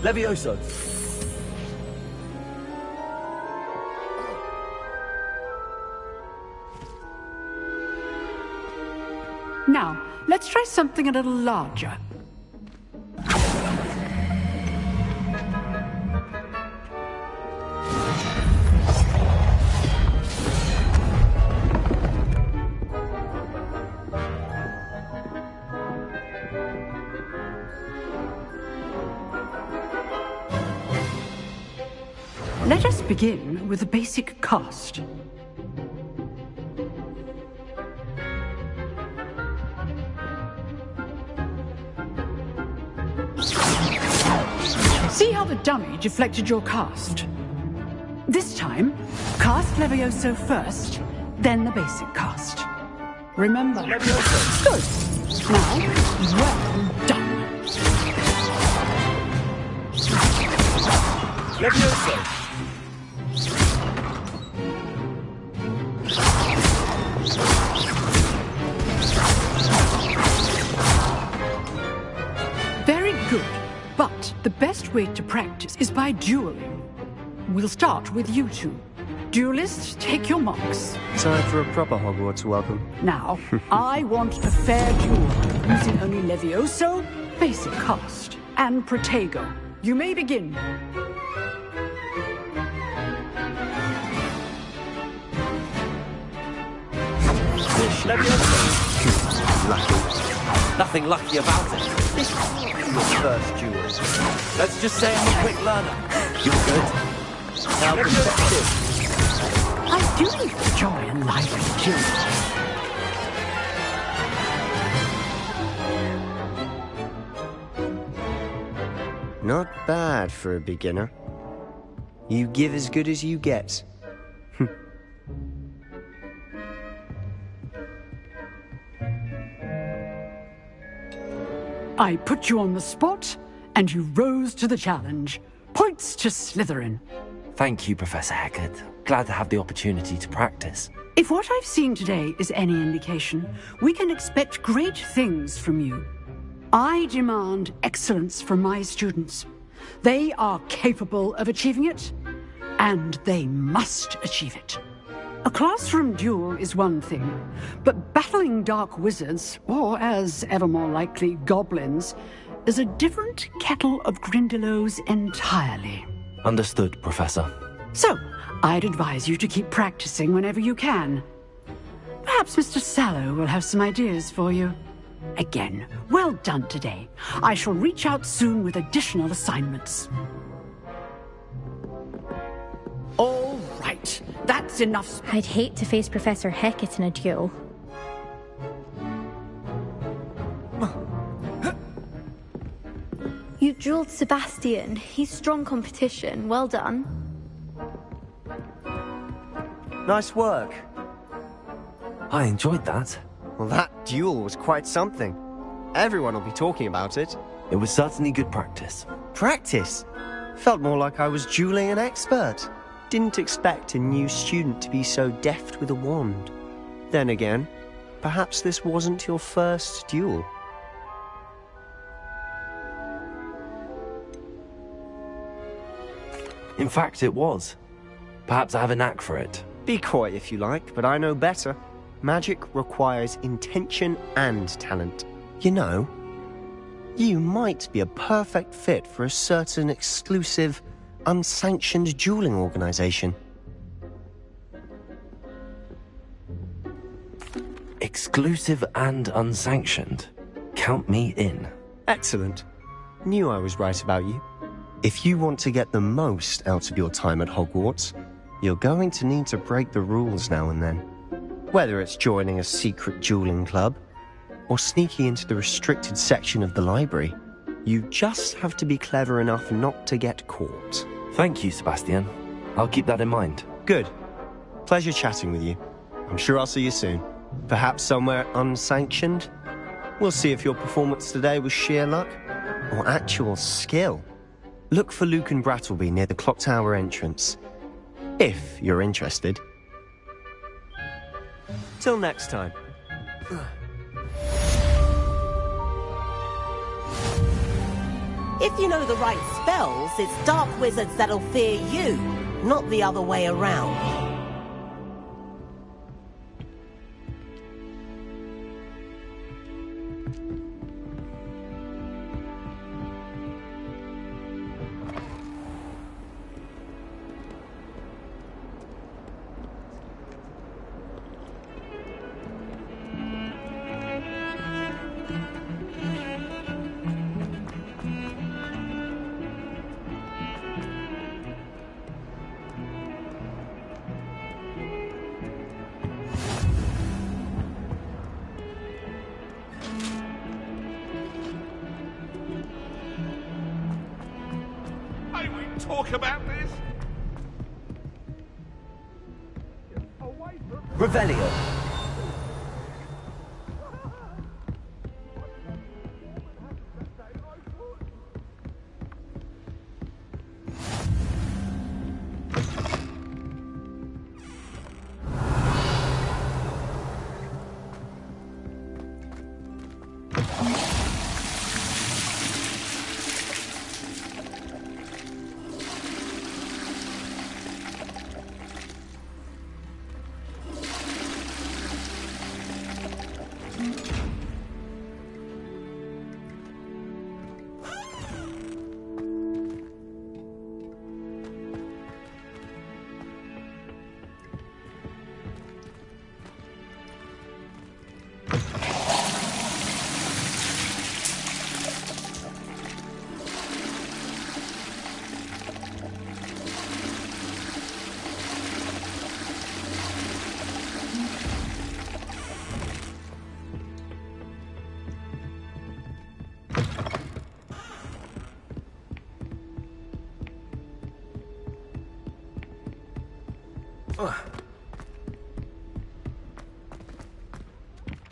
Levioso. Now, let's try something a little larger. Let us begin with a basic cast. See how the dummy deflected your cast? This time, cast Levioso first, then the basic cast. Remember, Levioso. Good. Now, well done. Levioso. Very good, but the best way to practice is by dueling. We'll start with you two. Duelists, take your marks. Time for a proper Hogwarts welcome. Now, I want a fair duel, using only Levioso, basic cast, and Protego. You may begin. Lucky. Nothing lucky about it. This is your first duel. Let's just say I'm a quick learner. You're good. Now, I do enjoy a lively duel. Not bad for a beginner. You give as good as you get. I put you on the spot, and you rose to the challenge. Points to Slytherin. Thank you, Professor Hecat. Glad to have the opportunity to practice. If what I've seen today is any indication, we can expect great things from you. I demand excellence from my students. They are capable of achieving it, and they must achieve it. A classroom duel is one thing, but battling dark wizards, or as ever more likely, goblins, is a different kettle of Grindylows entirely. Understood, Professor. So, I'd advise you to keep practicing whenever you can. Perhaps Mr. Sallow will have some ideas for you. Again, well done today. I shall reach out soon with additional assignments. All right, that's enough. I'd hate to face Professor Hecat in a duel. You dueled Sebastian. He's strong competition. Well done. Nice work. I enjoyed that. Well, that duel was quite something. Everyone will be talking about it. It was certainly good practice. Practice? Felt more like I was dueling an expert. Didn't expect a new student to be so deft with a wand. Then again, perhaps this wasn't your first duel. In fact, it was. Perhaps I have a knack for it. Be coy if you like, but I know better. Magic requires intention and talent. You know, you might be a perfect fit for a certain exclusive, unsanctioned dueling organization. Exclusive and unsanctioned. Count me in. Excellent. Knew I was right about you. If you want to get the most out of your time at Hogwarts, you're going to need to break the rules now and then. Whether it's joining a secret dueling club, or sneaking into the restricted section of the library, you just have to be clever enough not to get caught. Thank you, Sebastian. I'll keep that in mind. Good. Pleasure chatting with you. I'm sure I'll see you soon. Perhaps somewhere unsanctioned? We'll see if your performance today was sheer luck, or actual skill. Look for Lucan Brattleby near the Clock Tower entrance. If you're interested. Till next time. If you know the right spells, it's dark wizards that'll fear you, not the other way around. Talk about this? Revelio.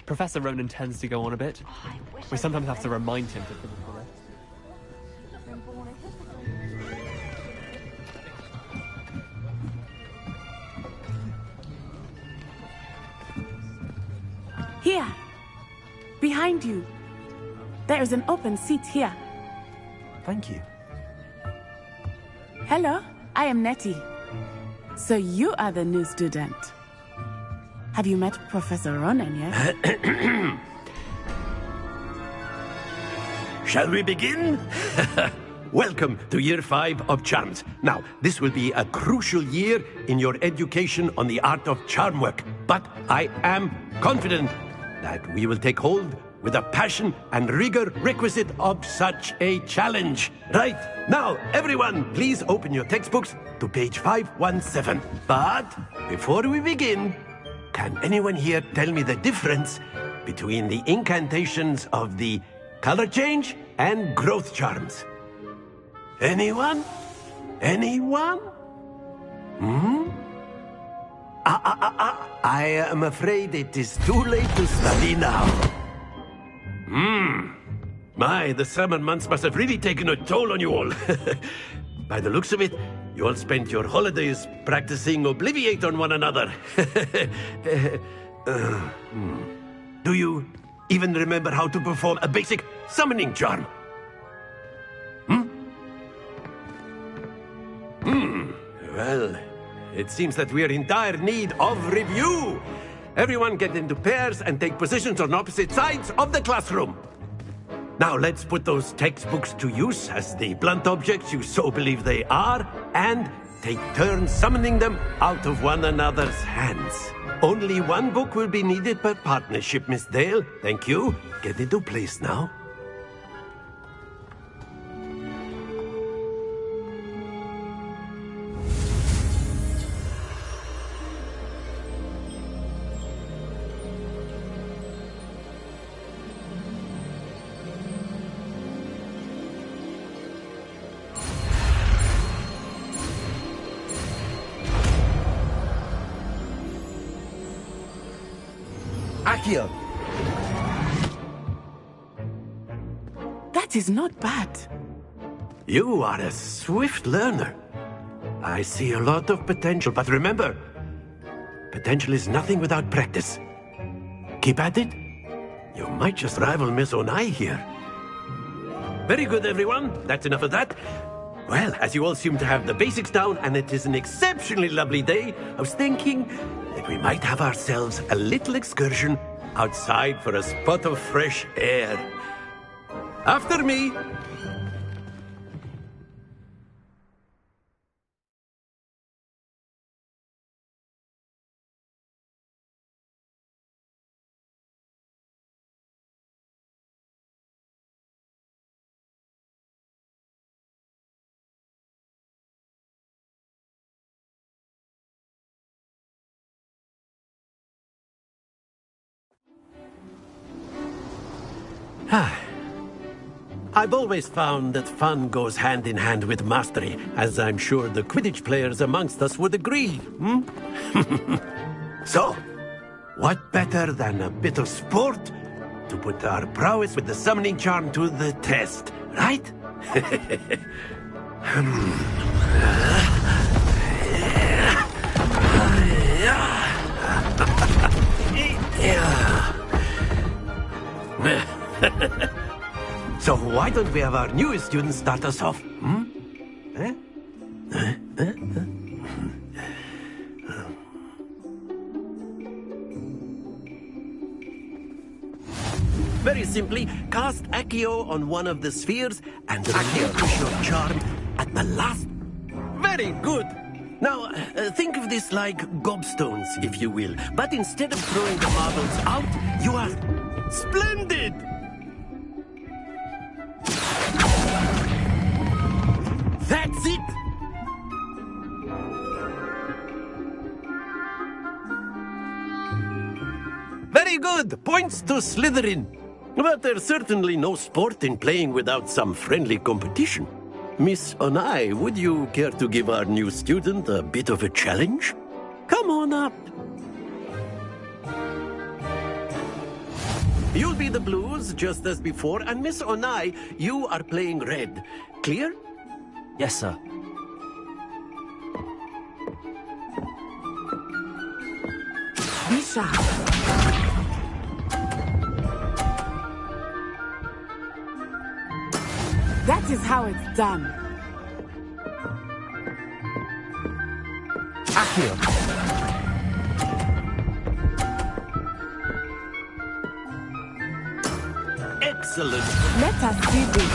Professor Ronan tends to go on a bit. We sometimes have to remind him to finish the rest. Here! Behind you! There is an open seat here. Thank you. Hello, I am Nettie. So you are the new student. Have you met Professor Ronan yet? Shall we begin? Welcome to Year 5 of Charms. Now, this will be a crucial year in your education on the art of charm work, but I am confident that we will take hold with the passion and rigor requisite of such a challenge. Right, now, everyone, please open your textbooks to page 517. But before we begin, can anyone here tell me the difference between the incantations of the color change and growth charms? Anyone? Anyone? Hmm? I am afraid it is too late to study now. The summer months must have really taken a toll on you all. By the looks of it, you all spent your holidays practicing Obliviate on one another. Do you even remember how to perform a basic summoning charm? Well, it seems that we are in dire need of review. Everyone get into pairs and take positions on opposite sides of the classroom. Now let's put those textbooks to use as the blunt objects you so believe they are, and take turns summoning them out of one another's hands. Only one book will be needed per partnership, Miss Dale. Thank you. Get into place now. Accio! That is not bad. You are a swift learner. I see a lot of potential, but remember, potential is nothing without practice. Keep at it. You might just rival Miss Onai here. Very good, everyone. That's enough of that. Well, as you all seem to have the basics down, and it is an exceptionally lovely day, I was thinking that we might have ourselves a little excursion outside for a spot of fresh air. After me! I've always found that fun goes hand in hand with mastery, as I'm sure the Quidditch players amongst us would agree, So, what better than a bit of sport to put our prowess with the summoning charm to the test, right? So why don't we have our newest student start us off? Very simply, cast Accio on one of the spheres and relinquish your charm at the last. Very good. Now, think of this like gobstones, if you will. But instead of throwing the marbles out, you are splendid! That's it! Very good! Points to Slytherin. But there's certainly no sport in playing without some friendly competition. Miss Onai, would you care to give our new student a bit of a challenge? Come on up. You'll be the blues, just as before, and Miss Onai, you are playing red. Clear? Yes, sir. Be sharp. That is how it's done. Accio! Excellent! Let us see this.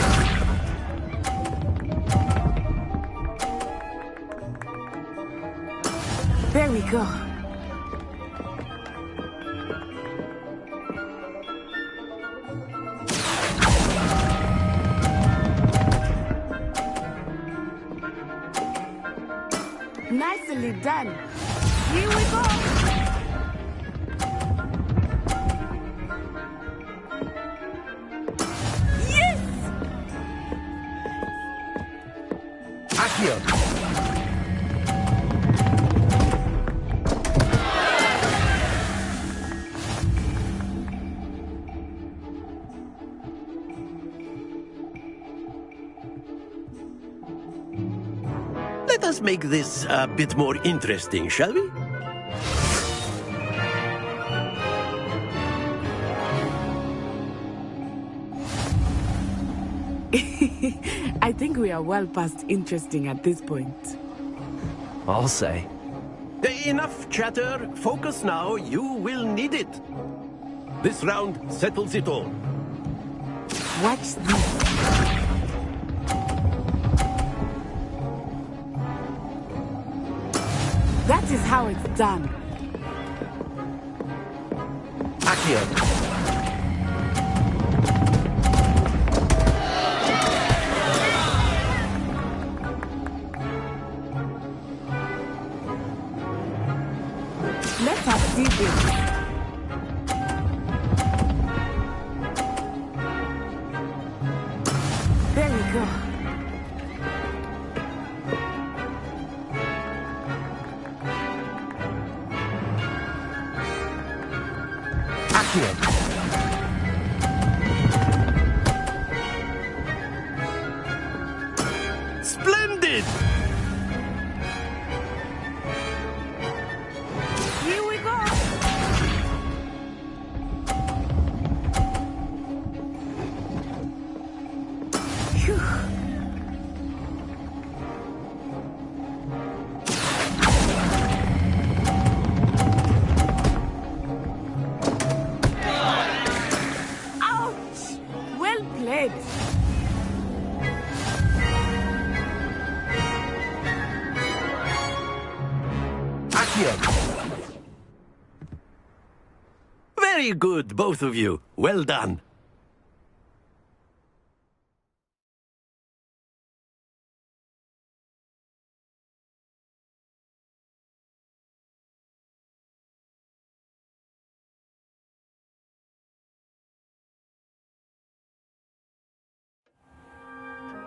There we go. Nicely done. Here we go. Yes! Accio! us make this a bit more interesting, shall we? I think we are well past interesting at this point. I'll say. Enough chatter. Focus now. You will need it. This round settles it all. Watch this. That is how it's done. Accio. Let us see this. There we go. Accio. Splendid! Here we go. Phew. Ouch! Well played. Accio. Very good, both of you. Well done.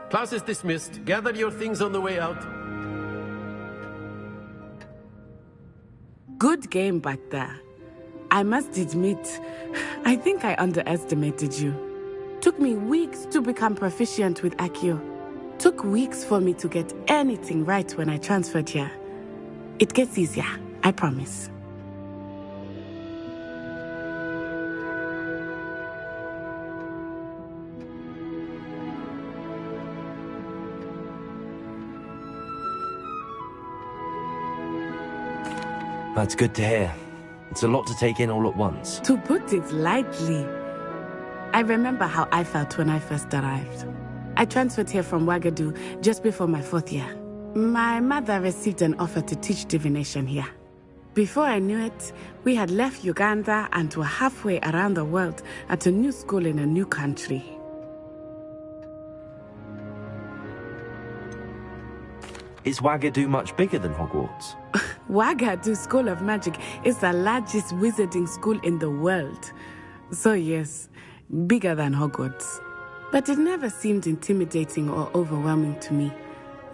Class is dismissed. Gather your things on the way out. Good game back there. I must admit, I think I underestimated you. Took me weeks to become proficient with Accio. Took weeks for me to get anything right when I transferred here. It gets easier, I promise. That's good to hear. It's a lot to take in all at once. To put it lightly, I remember how I felt when I first arrived. I transferred here from Wagadu just before my 4th year. My mother received an offer to teach divination here. Before I knew it, we had left Uganda and were halfway around the world at a new school in a new country. Is Wagadu much bigger than Hogwarts? Wagadu School of Magic is the largest wizarding school in the world. So yes, bigger than Hogwarts. But it never seemed intimidating or overwhelming to me.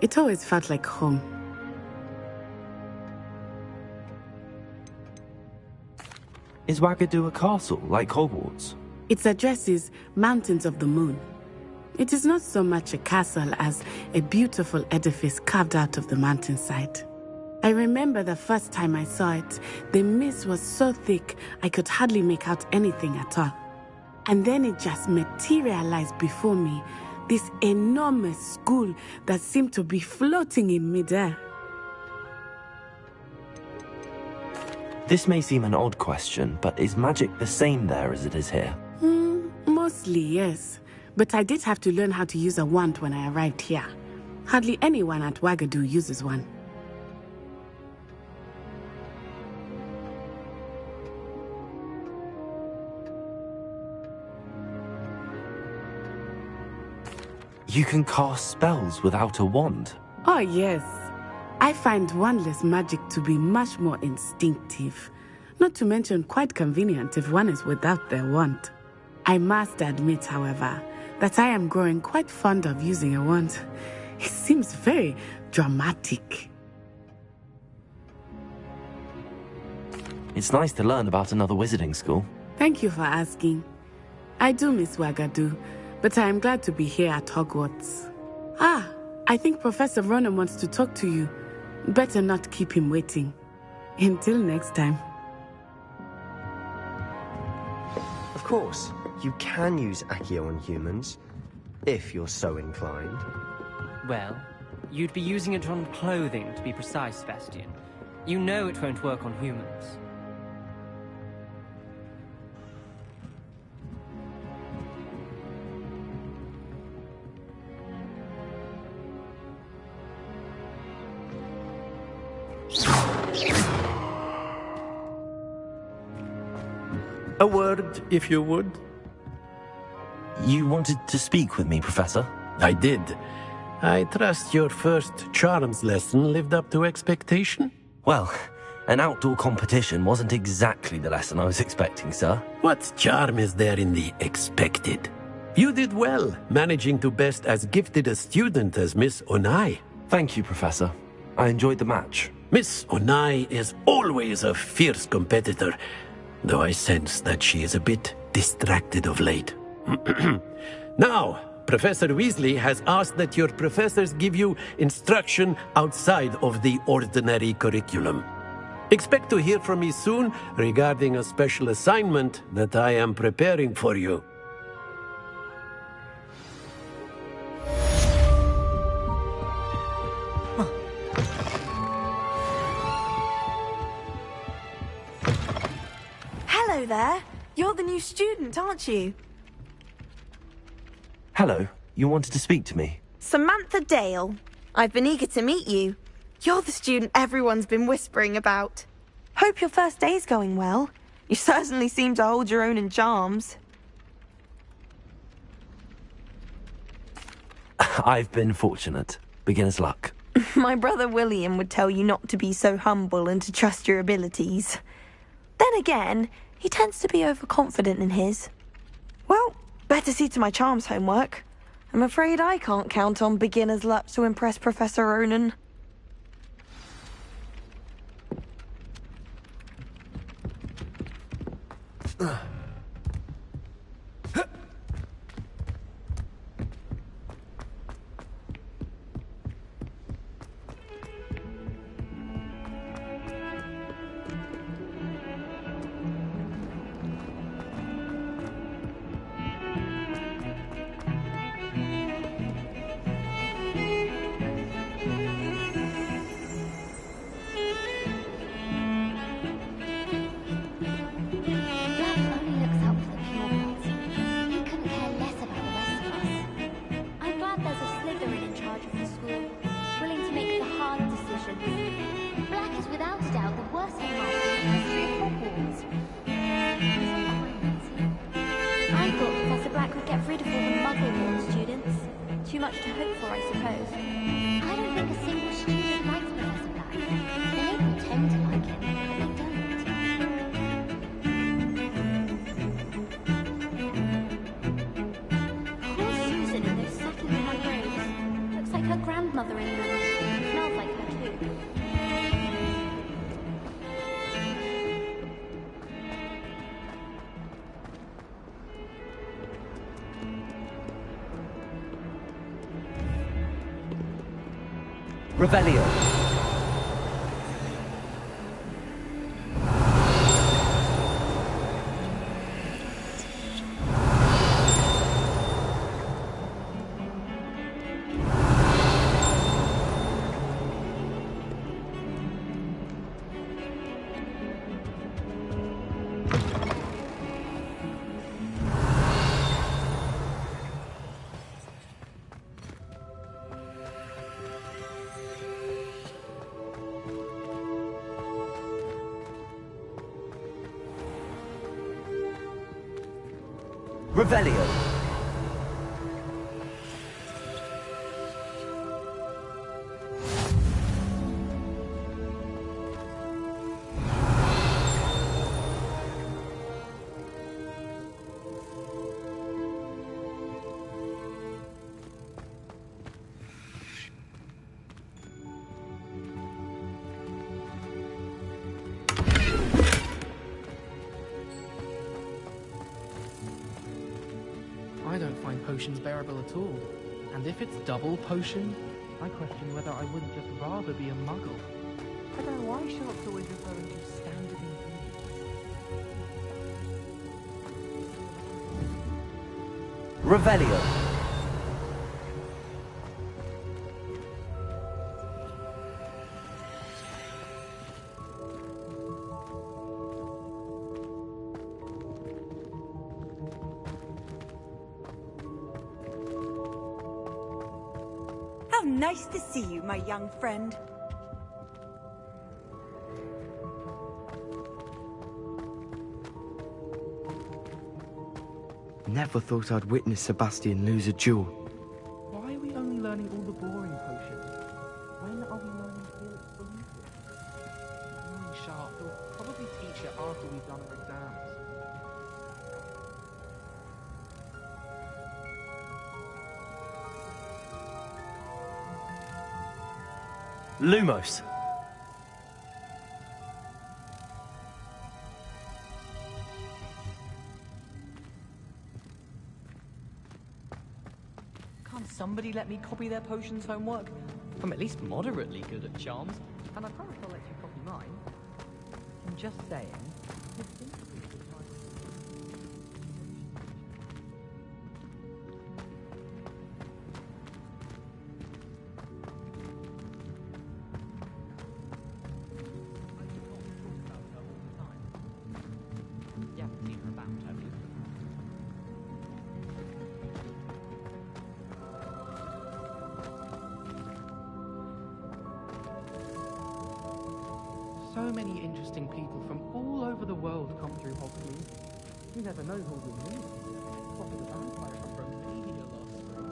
It always felt like home. Is Wagadu a castle, like Hogwarts? Its address is Mountains of the Moon. It is not so much a castle as a beautiful edifice carved out of the mountainside. I remember the first time I saw it, the mist was so thick I could hardly make out anything at all. And then it just materialized before me, this enormous school that seemed to be floating in midair. This may seem an odd question, but is magic the same there as it is here? Mostly, yes. But I did have to learn how to use a wand when I arrived here. Hardly anyone at Wagadu uses one. You can cast spells without a wand? Oh, yes. I find wandless magic to be much more instinctive. Not to mention quite convenient if one is without their wand. I must admit, however, that I am growing quite fond of using a wand. It seems very dramatic. It's nice to learn about another wizarding school. Thank you for asking. I do miss Wagadu, but I am glad to be here at Hogwarts. Ah, I think Professor Ronen wants to talk to you. Better not keep him waiting. Until next time. Of course, you can use Accio on humans, if you're so inclined. Well, you'd be using it on clothing, to be precise, Sebastian. You know it won't work on humans. A word, if you would. You wanted to speak with me, Professor? I did. I trust your first charms lesson lived up to expectation? Well, an outdoor competition wasn't exactly the lesson I was expecting, sir. What charm is there in the expected? You did well, managing to best as gifted a student as Miss Onai. Thank you, Professor. I enjoyed the match. Miss Onai is always a fierce competitor, though I sense that she is a bit distracted of late. Now, Professor Weasley has asked that your professors give you instruction outside of the ordinary curriculum. Expect to hear from me soon regarding a special assignment that I am preparing for you. Hello there. You're the new student, aren't you? Hello. You wanted to speak to me? Samantha Dale. I've been eager to meet you. You're the student everyone's been whispering about. Hope your first day's going well. You certainly seem to hold your own in charms. I've been fortunate. Beginner's luck. My brother William would tell you not to be so humble and to trust your abilities. Then again, he tends to be overconfident in his. Well, better see to my charms homework. I'm afraid I can't count on beginner's luck to impress Professor Ronen. Too much to hope for, I suppose. I don't think a single student likes Professor Black. They may pretend to like him, but they don't. Poor Susan in those second-hand robes. Looks like her grandmother in them. Smells like her too. Revelio. Revelio. I don't find potions bearable at all. And if it's double potion, I question whether I wouldn't just rather be a muggle. I don't know why Sharp's always referring to standard ingredients. Revelio. How nice to see you, my young friend. Never thought I'd witness Sebastian lose a duel. Why are we only learning all the boring potions? When are we learning Felix Felicis? Knowing Sharp, he'll probably teach it after we've done our exams. Lumos. Can't somebody let me copy their potions homework? I'm at least moderately good at charms, and I promise I'll let you copy mine. I'm just saying. So many interesting people from all over the world come through Hogsmeade. You never know who you'll meet. Probably the vampire from Romania last spring.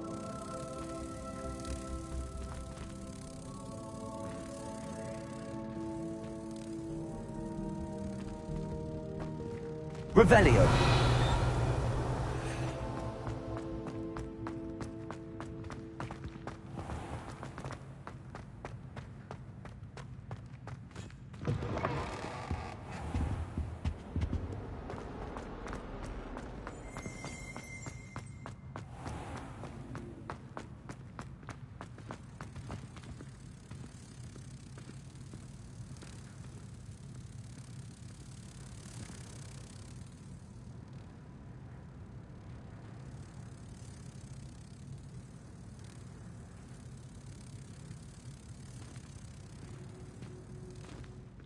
Revelio.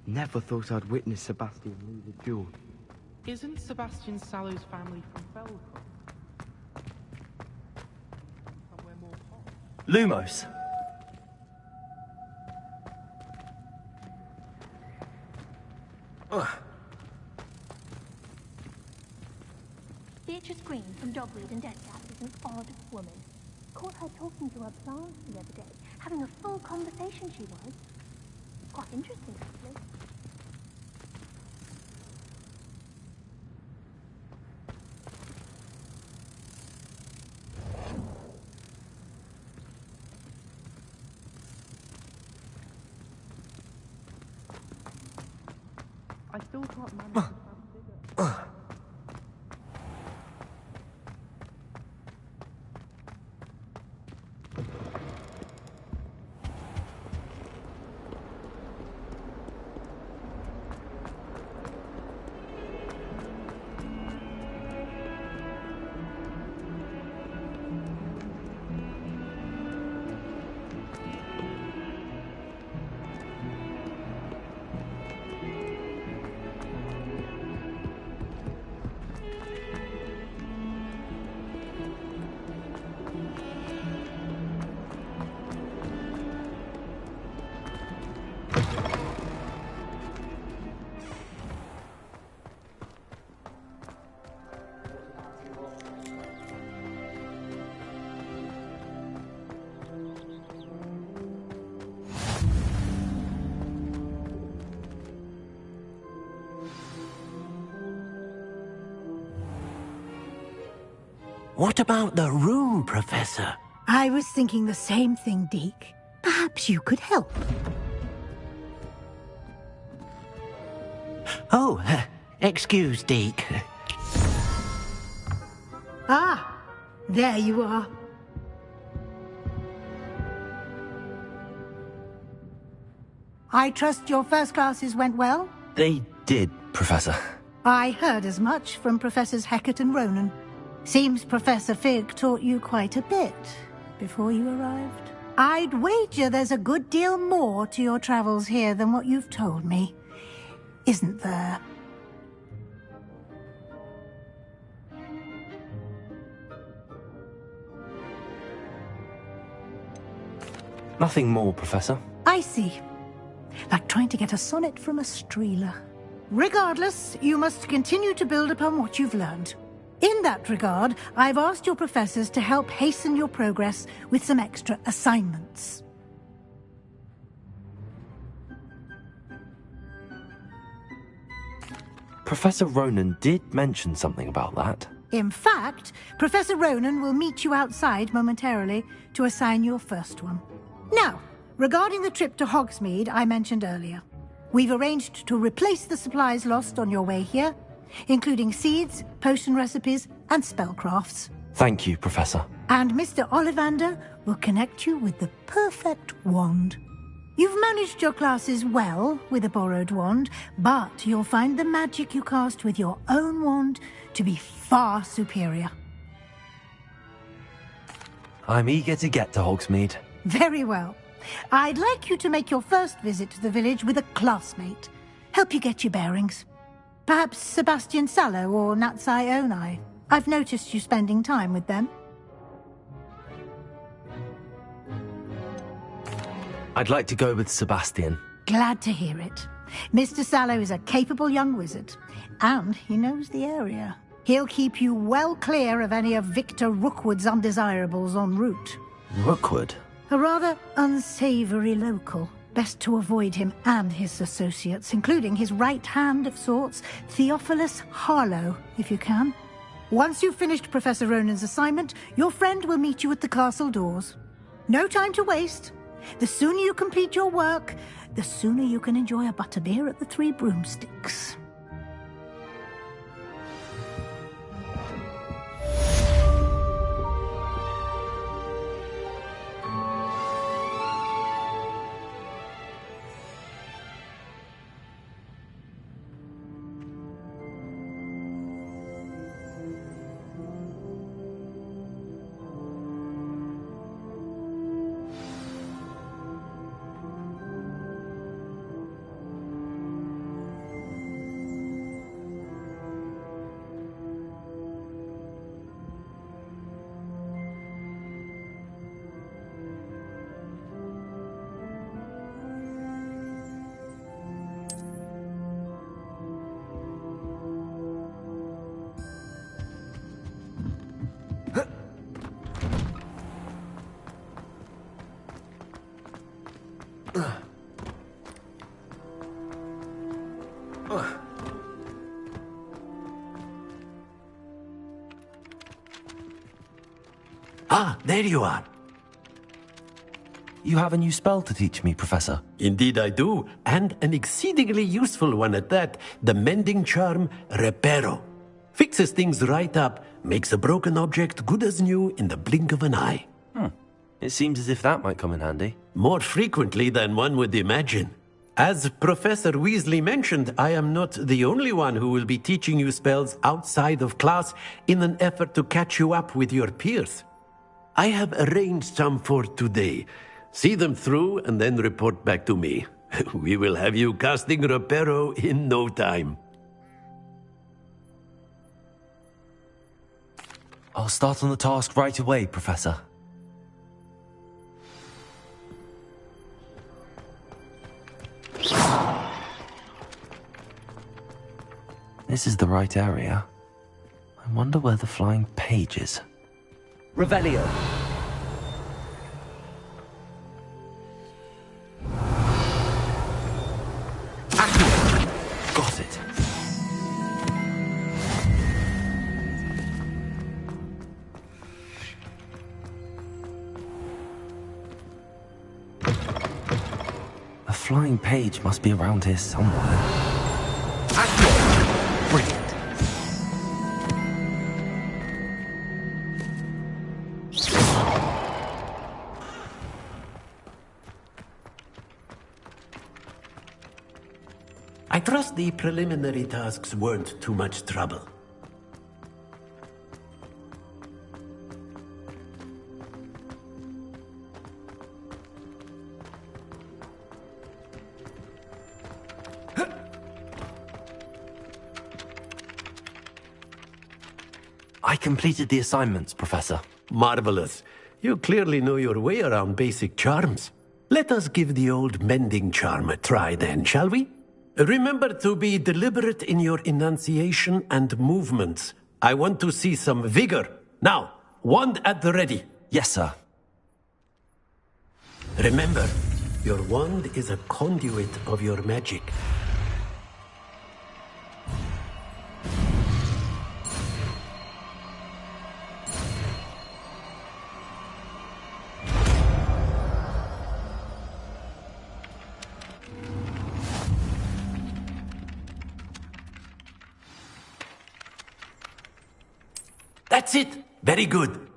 Never thought I'd witness Sebastian lose a duel. Isn't Sebastian Sallow's family from Felcroft? Somewhere more hot. Lumos. Beatrice Green from Dogweed and Deathcap is an odd woman. Caught her talking to her plants the other day, having a full conversation she was. Quite interesting, actually. I still can't manage to find figure. What about the room, Professor? I was thinking the same thing, Deke. Perhaps you could help. Oh, excuse, Deke. Ah, there you are. I trust your first classes went well? They did, Professor. I heard as much from Professors Hecat and Ronan. Seems Professor Fig taught you quite a bit before you arrived. I'd wager there's a good deal more to your travels here than what you've told me. Isn't there? Nothing more, Professor. I see. Like trying to get a sonnet from a streeler. Regardless, you must continue to build upon what you've learned. In that regard, I've asked your professors to help hasten your progress with some extra assignments. Professor Ronan did mention something about that. In fact, Professor Ronan will meet you outside momentarily to assign your first one. Now, regarding the trip to Hogsmeade I mentioned earlier, we've arranged to replace the supplies lost on your way here, including seeds, potion recipes, and spellcrafts. Thank you, Professor. And Mr. Ollivander will connect you with the perfect wand. You've managed your classes well with a borrowed wand, but you'll find the magic you cast with your own wand to be far superior. I'm eager to get to Hogsmeade. Very well. I'd like you to make your first visit to the village with a classmate. Help you get your bearings. Perhaps Sebastian Sallow or Natsai Onai. I've noticed you spending time with them. I'd like to go with Sebastian. Glad to hear it. Mr. Sallow is a capable young wizard, and he knows the area. He'll keep you well clear of any of Victor Rookwood's undesirables en route. Rookwood? A rather unsavory local. Best to avoid him and his associates, including his right hand of sorts, Theophilus Harlow, if you can. Once you've finished Professor Ronan's assignment, your friend will meet you at the castle doors. No time to waste. The sooner you complete your work, the sooner you can enjoy a butterbeer at the Three Broomsticks. Ah, there you are. You have a new spell to teach me, Professor. Indeed I do, and an exceedingly useful one at that. The mending charm, Reparo. Fixes things right up, makes a broken object good as new in the blink of an eye. It seems as if that might come in handy. More frequently than one would imagine. As Professor Weasley mentioned, I am not the only one who will be teaching you spells outside of class in an effort to catch you up with your peers. I have arranged some for today. See them through and then report back to me. We will have you casting Reparo in no time. I'll start on the task right away, Professor. This is the right area. I wonder where the flying page is. Revelio. Got it. A flying page must be around here somewhere. Brilliant. trust the preliminary tasks weren't too much trouble. I completed the assignments, Professor. Marvelous. You clearly know your way around basic charms. Let us give the old mending charm a try then, shall we? Remember to be deliberate in your enunciation and movements. I want to see some vigor. Now, wand at the ready. Yes, sir. Remember, your wand is a conduit of your magic. That's it! Very good.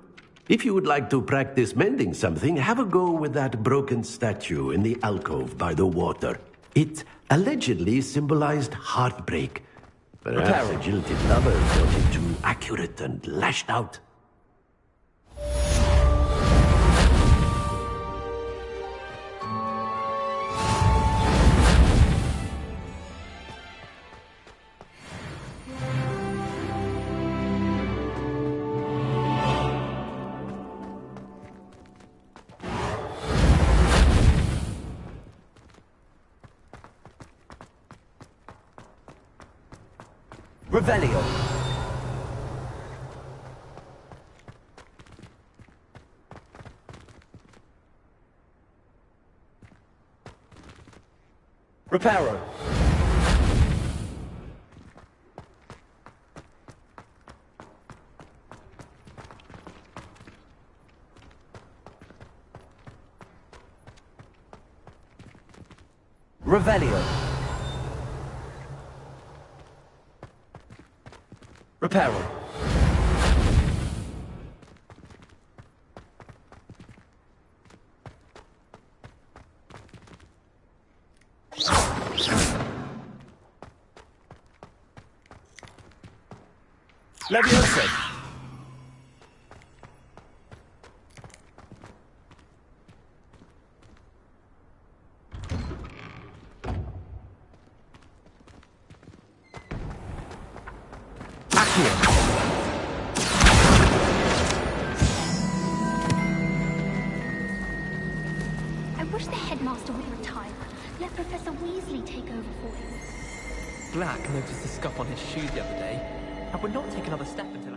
If you would like to practice mending something, have a go with that broken statue in the alcove by the water. It allegedly symbolized heartbreak. Perhaps a jilted lover thought it too accurate and lashed out. Revelio. Reparo. Revelio. Reparo. Leviosa. I wish the headmaster would retire. Let Professor Weasley take over for him. Black noticed the scuff on his shoe the other day. I would not take another step until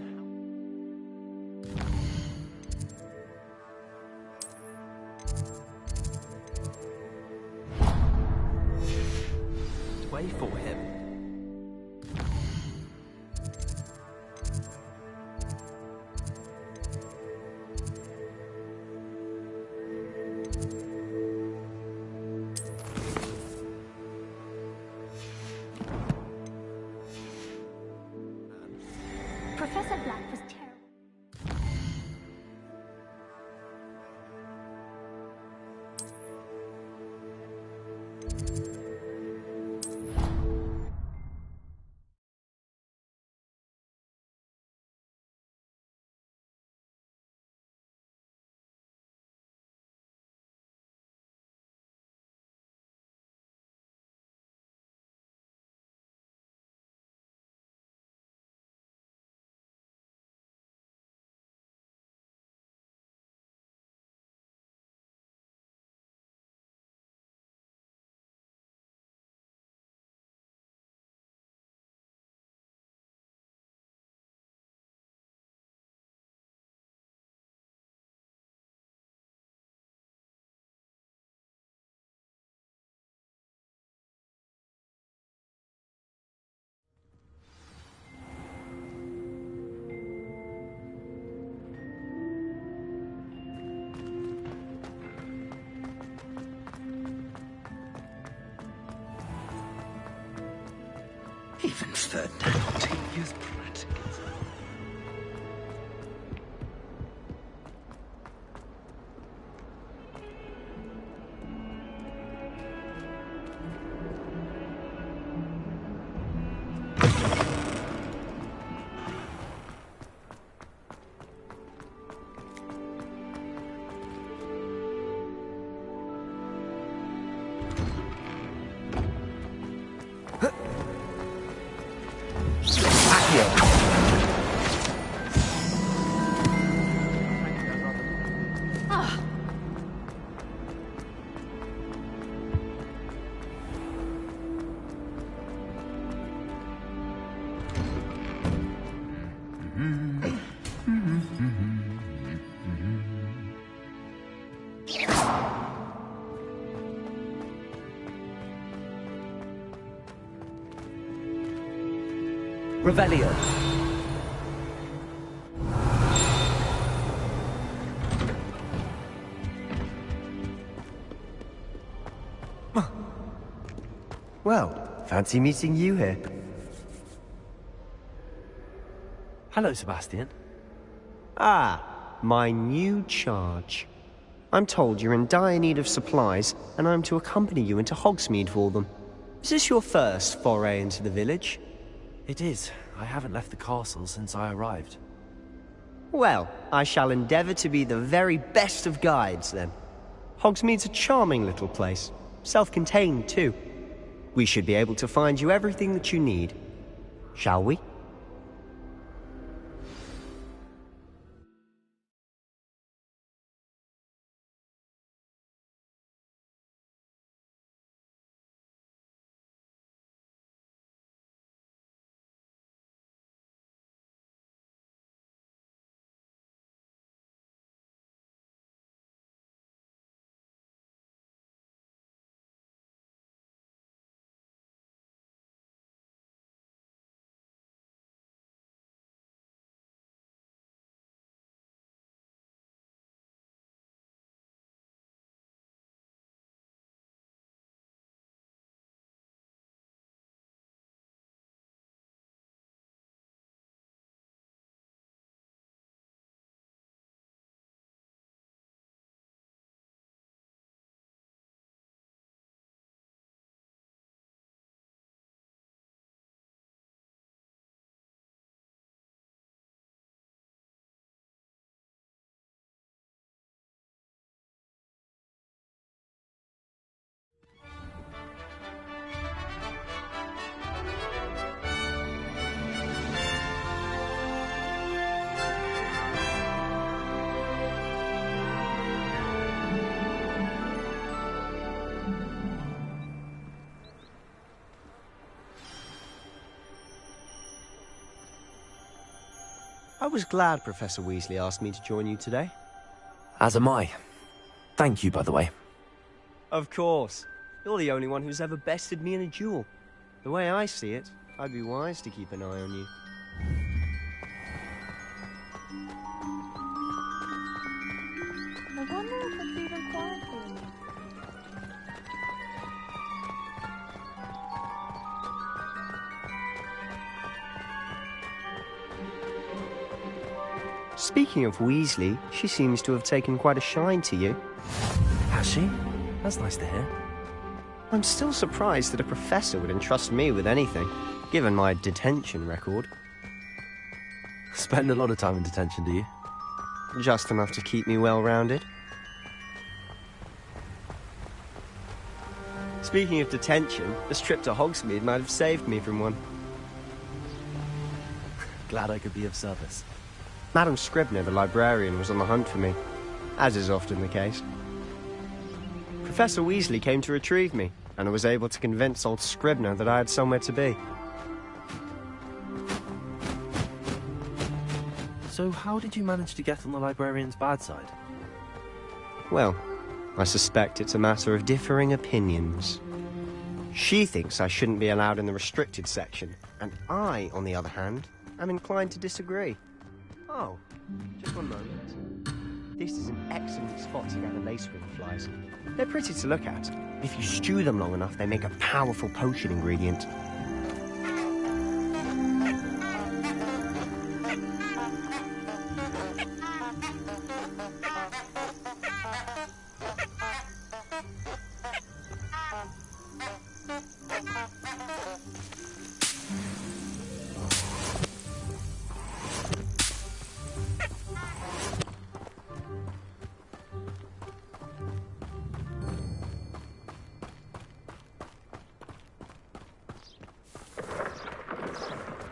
way for him. Professor Black was terrible. Even Ferdinand Octavius Pratt. Revelio. Well, fancy meeting you here. Hello, Sebastian. Ah, my new charge. I'm told you're in dire need of supplies, and I'm to accompany you into Hogsmeade for them. Is this your first foray into the village? It is. I haven't left the castle since I arrived. Well, I shall endeavour to be the very best of guides, then. Hogsmeade's a charming little place. Self-contained, too. We should be able to find you everything that you need. Shall we? I was glad Professor Weasley asked me to join you today. As am I. Thank you, by the way. Of course. You're the only one who's ever bested me in a duel. The way I see it, I'd be wise to keep an eye on you. I wonder if it's even quiet for me. Speaking of Weasley, she seems to have taken quite a shine to you. Has she? That's nice to hear. I'm still surprised that a professor would entrust me with anything, given my detention record. Spend a lot of time in detention, do you? Just enough to keep me well-rounded. Speaking of detention, this trip to Hogsmeade might have saved me from one. Glad I could be of service. Madam Scribner, the librarian, was on the hunt for me, as is often the case. Professor Weasley came to retrieve me, and I was able to convince old Scribner that I had somewhere to be. So how did you manage to get on the librarian's bad side? Well, I suspect it's a matter of differing opinions. She thinks I shouldn't be allowed in the restricted section, and I, on the other hand, am inclined to disagree. Oh, just one moment. This is an excellent spot to gather lacewing flies. They're pretty to look at. If you stew them long enough, they make a powerful potion ingredient.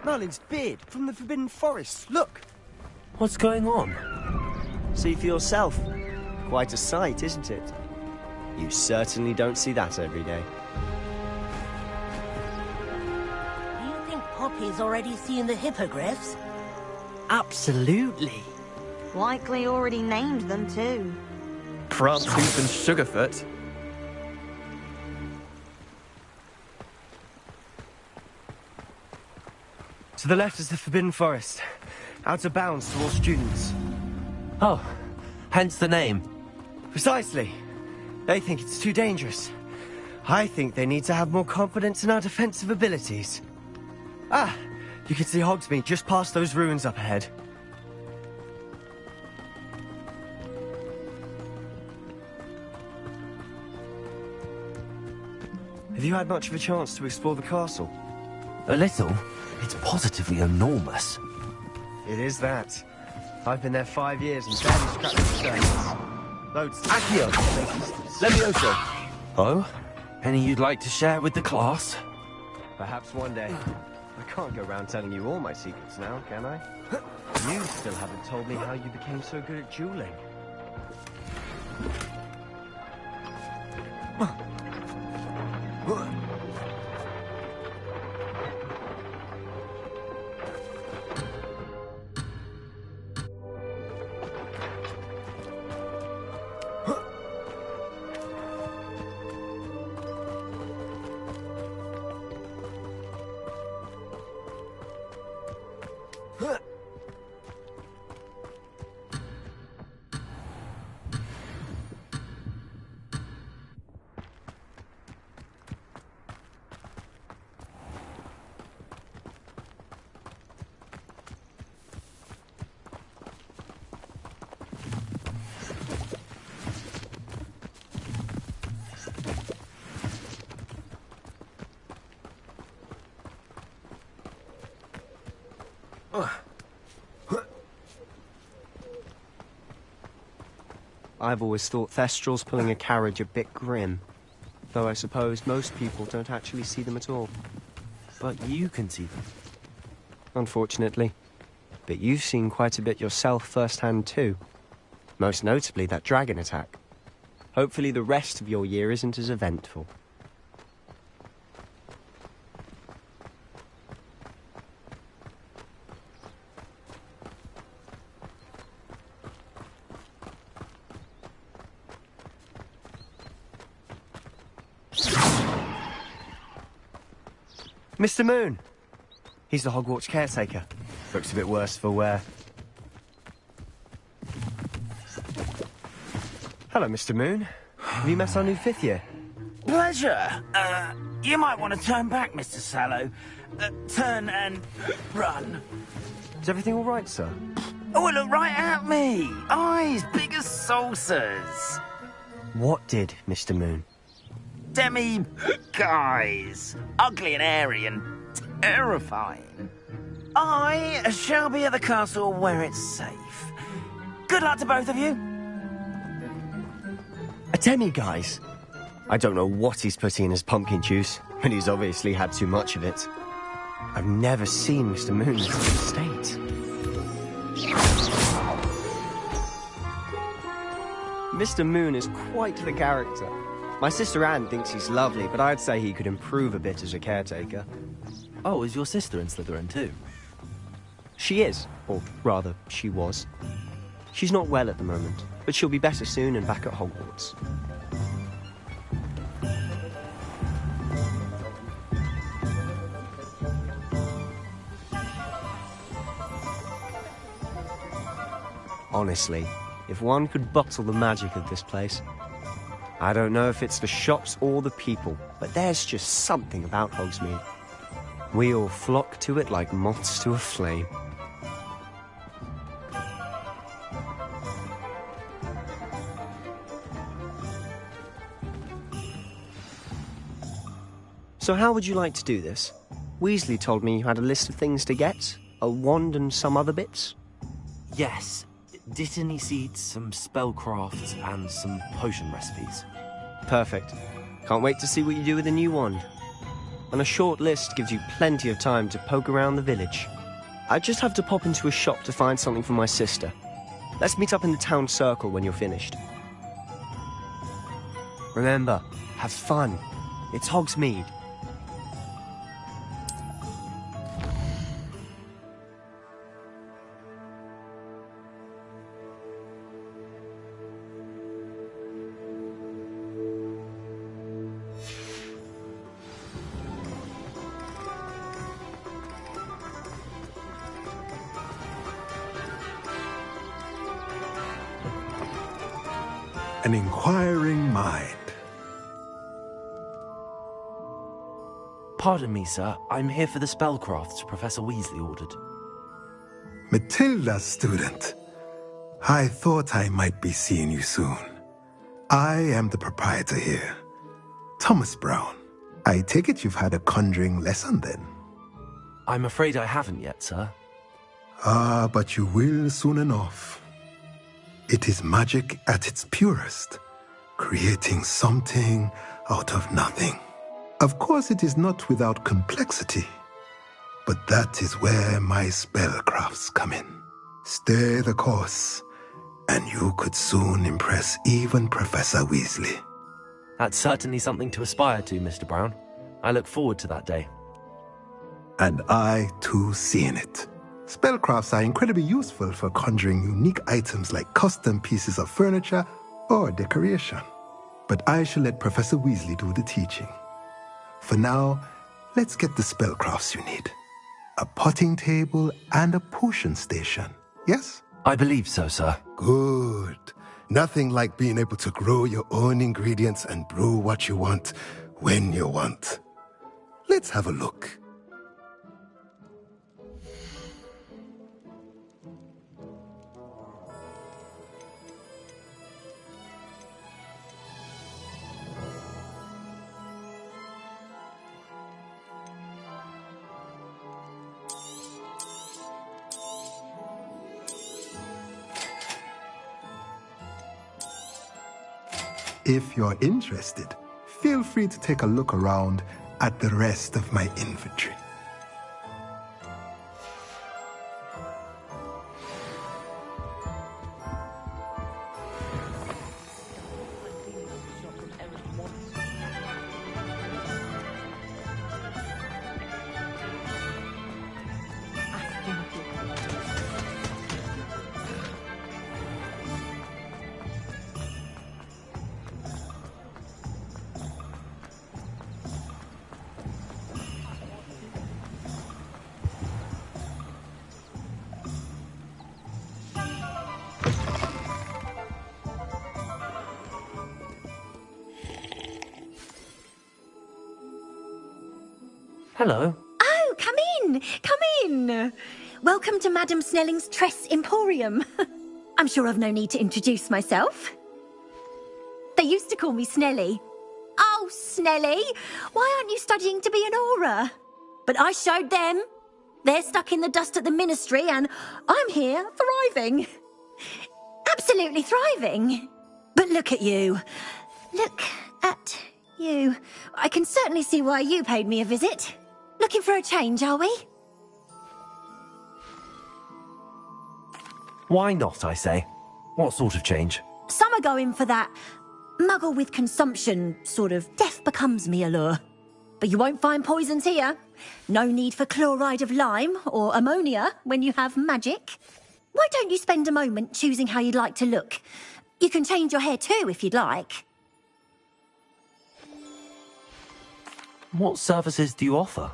Merlin's beard from the Forbidden Forest. Look! What's going on? See for yourself. Quite a sight, isn't it? You certainly don't see that every day. Do you think Poppy's already seen the hippogriffs? Absolutely. Likely already named them too. Pranttooth and Sugarfoot. To the left is the Forbidden Forest. Out of bounds to all students. Oh, hence the name. Precisely. They think it's too dangerous. I think they need to have more confidence in our defensive abilities. Ah, you can see Hogsmeade just past those ruins up ahead. Have you had much of a chance to explore the castle? A little. It's positively enormous. It is that. I've been there 5 years and barely scratched the surface. Loads. Accio! Levioso! Oh? Any you'd like to share with the class? Perhaps one day. I can't go around telling you all my secrets now, can I? You still haven't told me how you became so good at dueling. I've always thought Thestrals pulling a carriage a bit grim. Though I suppose most people don't actually see them at all. But you can see them. Unfortunately. But you've seen quite a bit yourself firsthand too. Most notably that dragon attack. Hopefully the rest of your year isn't as eventful. Mr. Moon! He's the Hogwarts caretaker. Looks a bit worse for wear. Hello, Mr. Moon. Have you met our new 5th year? Pleasure. You might want to turn back, Mr. Sallow. Turn and run. Is everything all right, sir? Oh, look right at me. Eyes big as saucers. What did, Mr. Moon? Guys. Ugly and airy and terrifying. I shall be at the castle where it's safe. Good luck to both of you. A demi-guise? I don't know what he's putting in his pumpkin juice, but he's obviously had too much of it. I've never seen Mr. Moon in such a state. Mr. Moon is quite the character. My sister Anne thinks he's lovely, but I'd say he could improve a bit as a caretaker. Oh, is your sister in Slytherin too? She is, or rather, she was. She's not well at the moment, but she'll be better soon and back at Hogwarts. Honestly, if one could bottle the magic of this place. I don't know if it's the shops or the people, but there's just something about Hogsmeade. We all flock to it like moths to a flame. So how would you like to do this? Weasley told me you had a list of things to get, a wand and some other bits. Yes. Dittany seeds, some spellcrafts, and some potion recipes. Perfect. Can't wait to see what you do with the new wand. And a short list gives you plenty of time to poke around the village. I just have to pop into a shop to find something for my sister. Let's meet up in the town circle when you're finished. Remember, have fun. It's Hogsmeade. an inquiring mind. Pardon me, sir. I'm here for the spellcrafts Professor Weasley ordered. Matilda, student. I thought I might be seeing you soon. I am the proprietor here, Thomas Brown. I take it you've had a conjuring lesson then? I'm afraid I haven't yet, sir. Ah, but you will soon enough. It is magic at its purest, creating something out of nothing. Of course, it is not without complexity, but that is where my spellcrafts come in. Stay the course, and you could soon impress even Professor Weasley. That's certainly something to aspire to, Mr. Brown. I look forward to that day. And I, too, see in it. Spellcrafts are incredibly useful for conjuring unique items like custom pieces of furniture or decoration. But I shall let Professor Weasley do the teaching. For now, let's get the spellcrafts you need. A potting table and a potion station, yes? I believe so, sir. Good. Nothing like being able to grow your own ingredients and brew what you want, when you want. Let's have a look. If you're interested, feel free to take a look around at the rest of my inventory. Hello. Oh, come in! Come in! Welcome to Madame Snelling's Tress Emporium. I'm sure I've no need to introduce myself. They used to call me Snelly. Oh, Snelly! Why aren't you studying to be an Auror? But I showed them. They're stuck in the dust at the Ministry, and I'm here thriving. Absolutely thriving. But look at you. Look at you. I can certainly see why you paid me a visit. Looking for a change, are we? Why not, I say? What sort of change? Some are going for that muggle with consumption, sort of death becomes me allure. But you won't find poisons here. No need for chloride of lime or ammonia when you have magic. Why don't you spend a moment choosing how you'd like to look? You can change your hair too if you'd like. What services do you offer?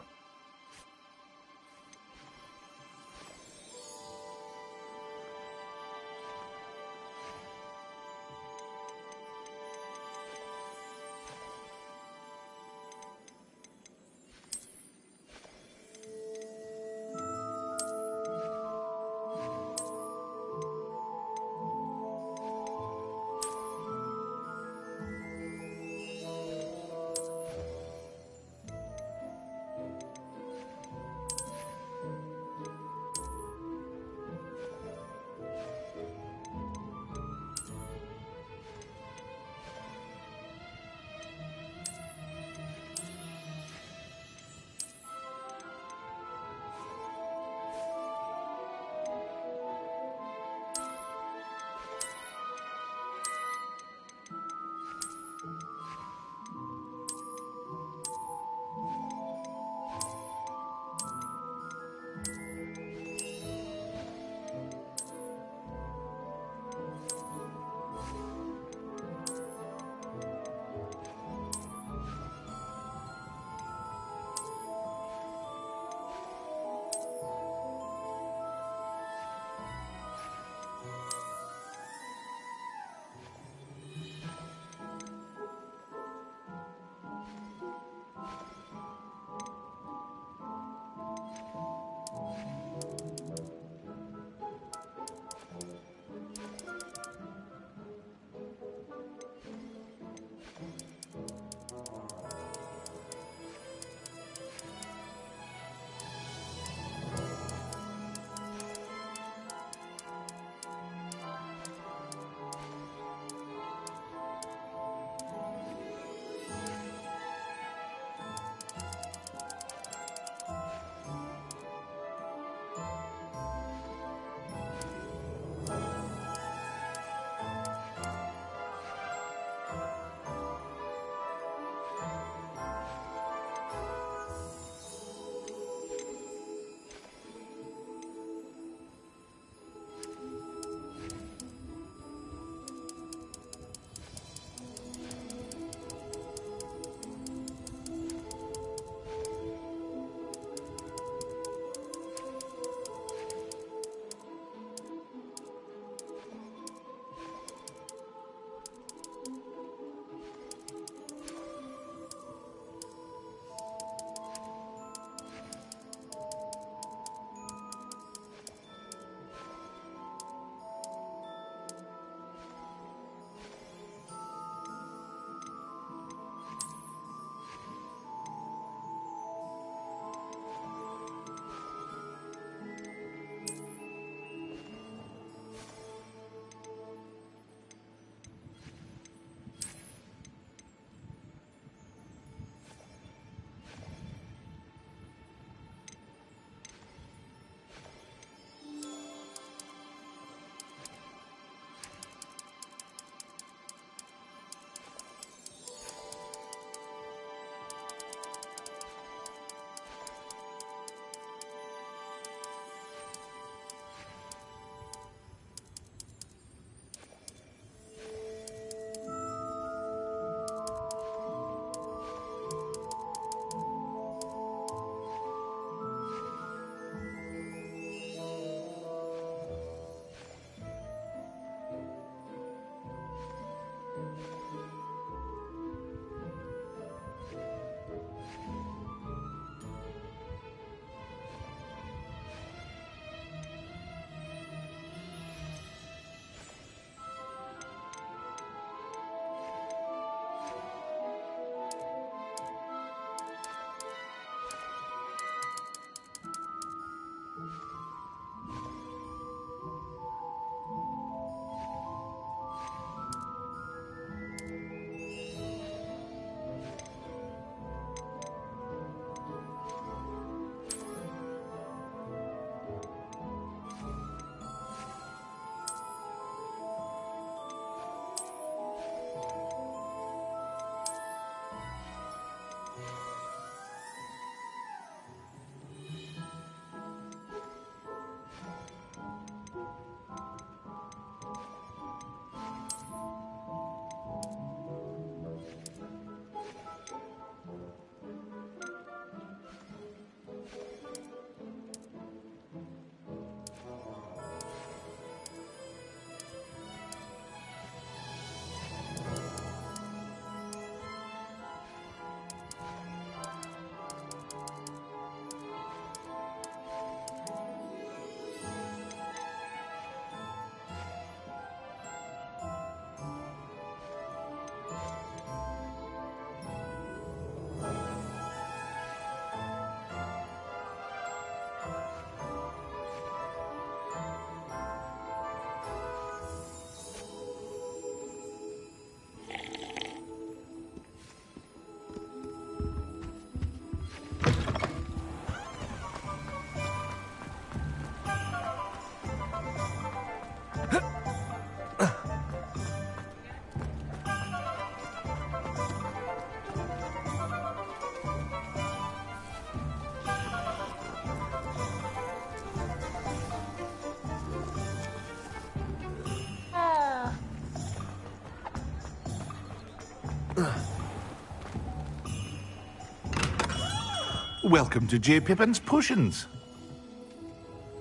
Welcome to J. Pippin's Potions.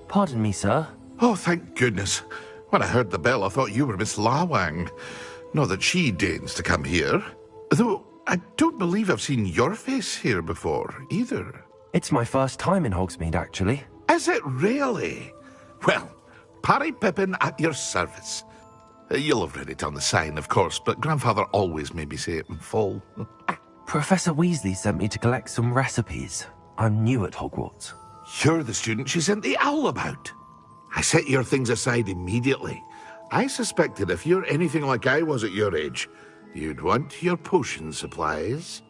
Pardon me, sir. Oh, thank goodness. When I heard the bell, I thought you were Miss Lawang. Not that she deigns to come here. Though, I don't believe I've seen your face here before, either. It's my first time in Hogsmeade, actually. Is it really? Well, Parry Pippin at your service. You'll have read it on the sign, of course, but Grandfather always made me say it in full. Professor Weasley sent me to collect some recipes. I'm new at Hogwarts. You're the student she sent the owl about. I set your things aside immediately. I suspected if you're anything like I was at your age, you'd want your potion supplies.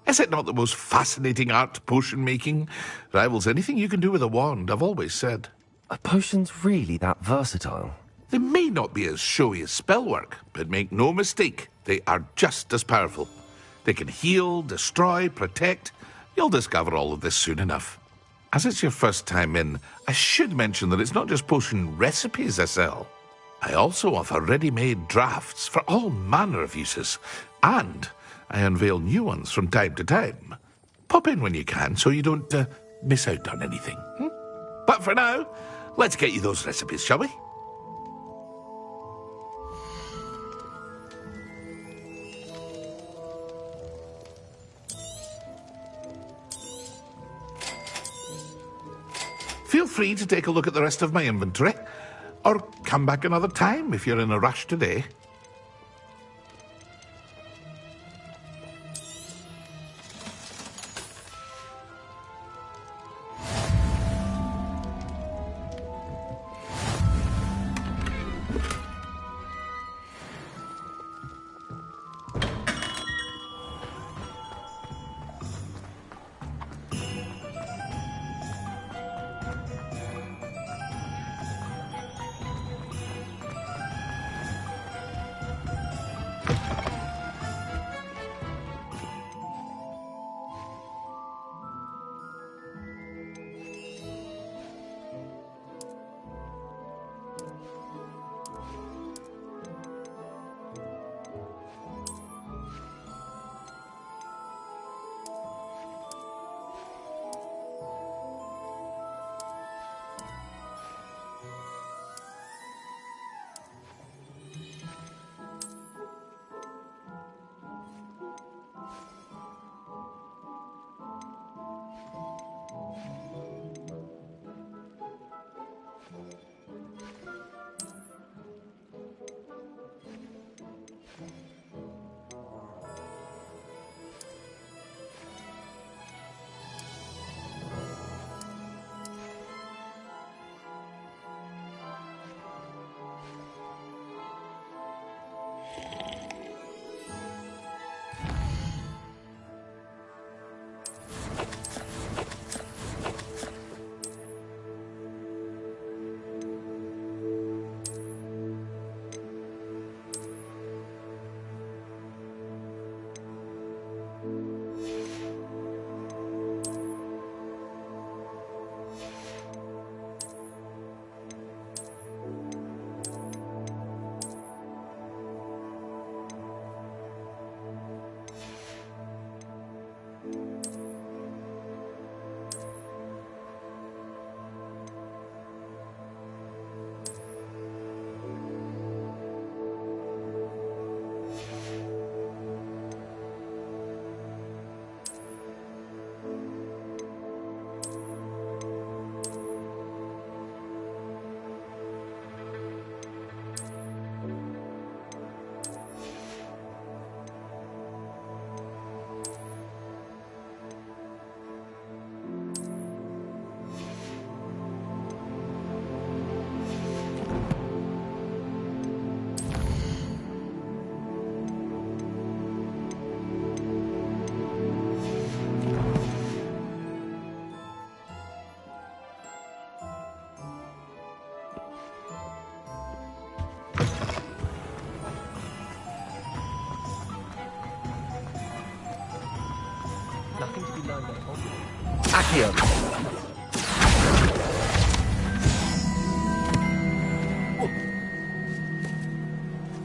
Is it not the most fascinating art, potion making? Rivals anything you can do with a wand, I've always said. Are potions really that versatile? They may not be as showy as spellwork, but make no mistake, they are just as powerful. They can heal, destroy, protect. You'll discover all of this soon enough. As it's your first time in, I should mention that it's not just potion recipes I sell. I also offer ready-made drafts for all manner of uses, and I unveil new ones from time to time. Pop in when you can so you don't miss out on anything. But for now, let's get you those recipes, shall we? Feel free to take a look at the rest of my inventory, or come back another time if you're in a rush today. nothing to be learned at Hogwarts. Accio!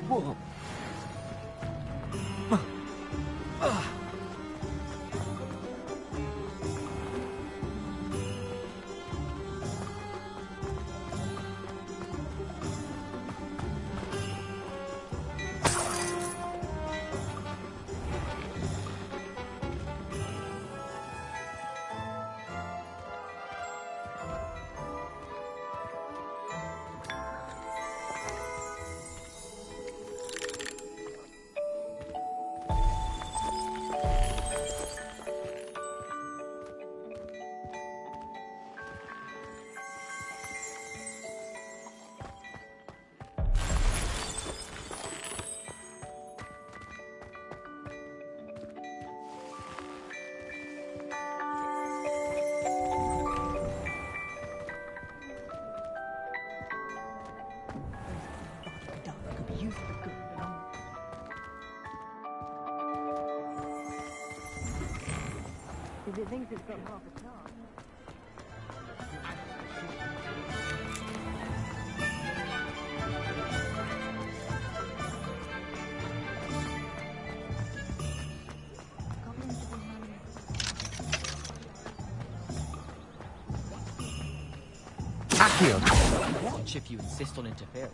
Whoa. If it thinks it's got half a chance. Accio! Watch if you insist on interfering.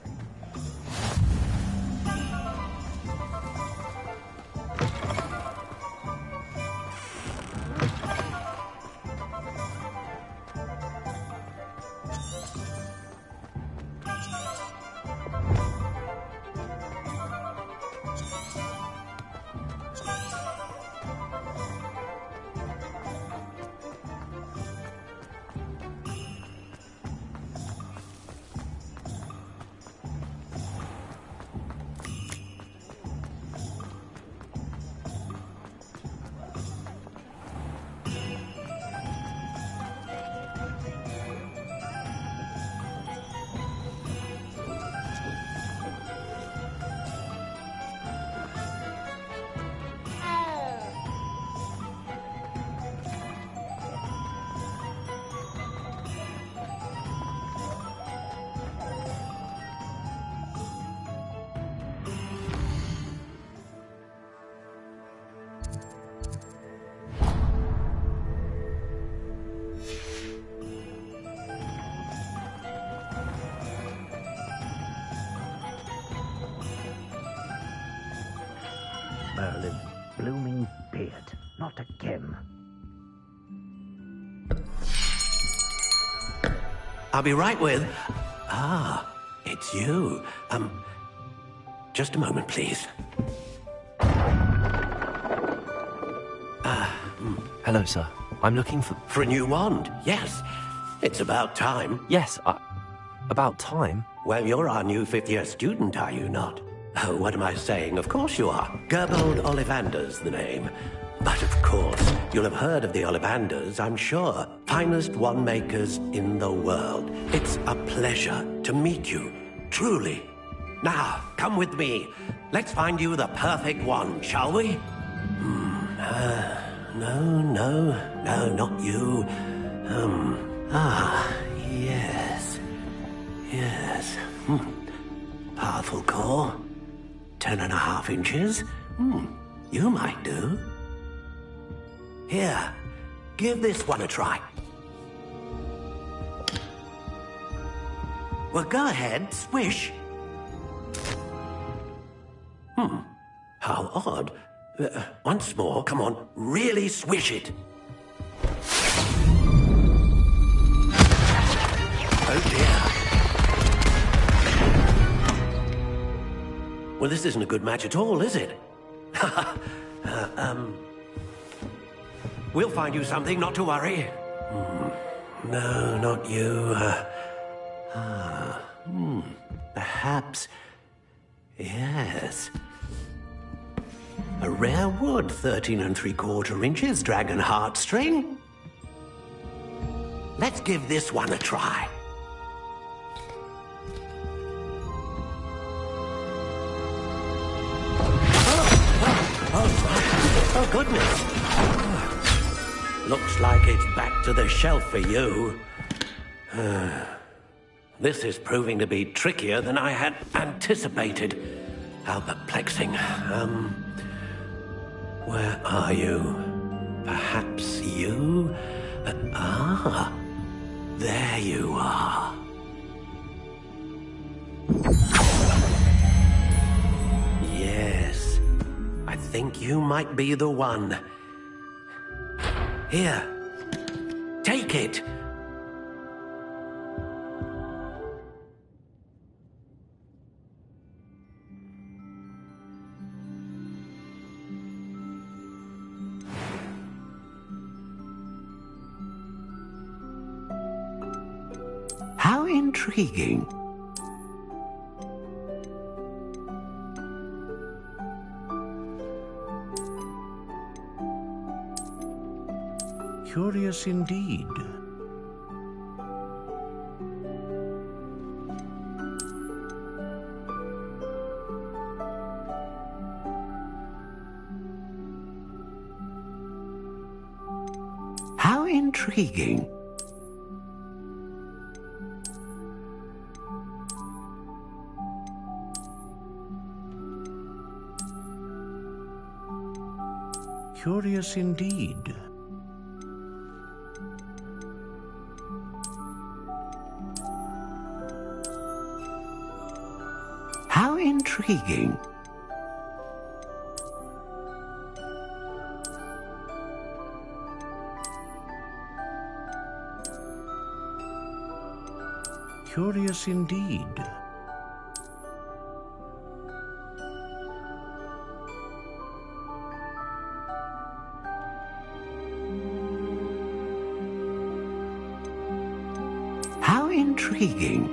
Merlin, blooming beard, not again. I'll be right with... Ah, it's you. Just a moment, please. Hello, sir. I'm looking for... For a new wand, yes. It's about time. Yes, about time? Well, you're our new fifth-year student, are you not? Oh, what am I saying? Of course you are. Gerbold Ollivander's the name. But of course, you'll have heard of the Ollivanders, I'm sure. Finest wand makers in the world. It's a pleasure to meet you, truly. Now, come with me. Let's find you the perfect wand, shall we? No, not you. Yes. Powerful core. 10.5 inches. You might do. Here, give this one a try. Well, go ahead, swish. How odd. Once more, come on, really swish it. Oh dear. Well, this isn't a good match at all, is it? We'll find you something, not to worry. No, not you. Perhaps... Yes. A rare wood, 13 3/4 inches, dragon heartstring. Let's give this one a try. Oh, goodness. Looks like it's back to the shelf for you. This is proving to be trickier than I had anticipated. How perplexing. Where are you? Perhaps you? There you are. Yes, I think you might be the one. Here, take it. How intriguing. Curious indeed. How intriguing. Curious indeed. How intriguing. Curious indeed. How intriguing.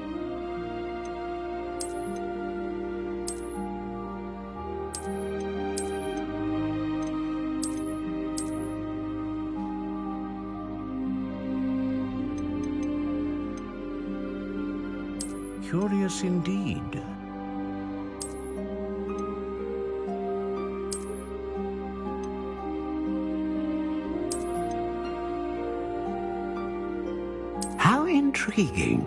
Curious indeed. How intriguing.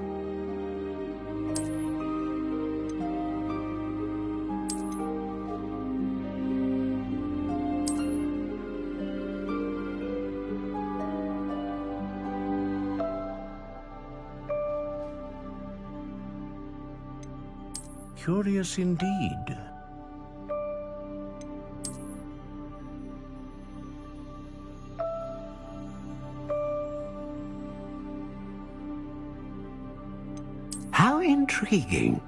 Curious indeed. How intriguing.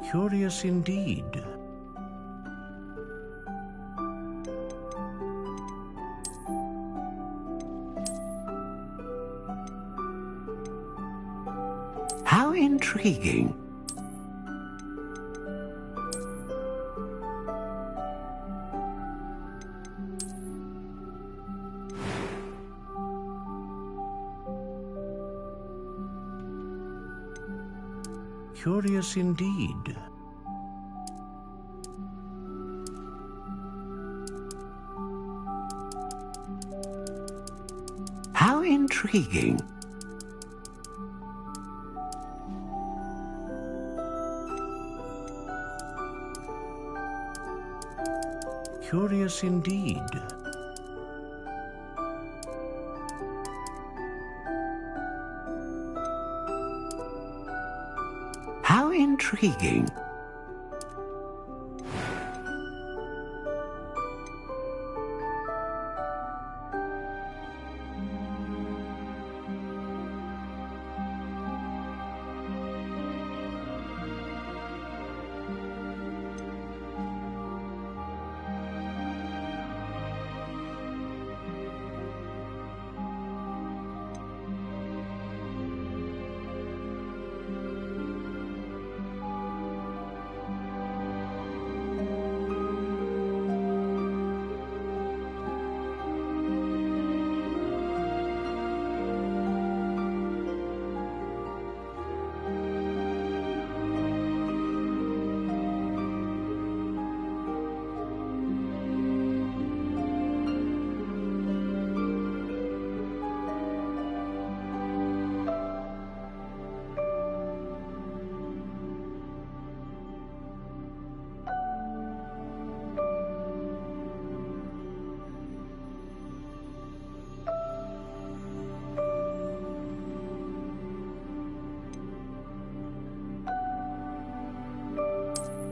Curious indeed. How intriguing. Curious indeed. How intriguing. Curious indeed. How intriguing.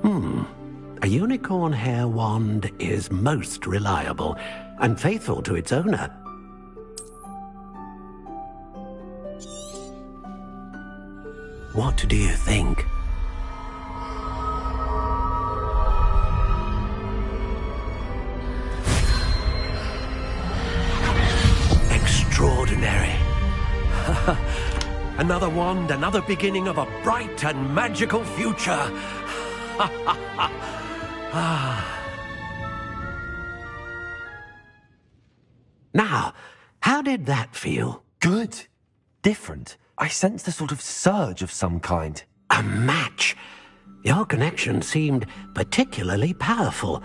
A unicorn hair wand is most reliable and faithful to its owner. What do you think? Extraordinary. Another wand, another beginning of a bright and magical future. Now, how did that feel? Good. Different. I sensed a sort of surge of some kind. A match. Your connection seemed particularly powerful.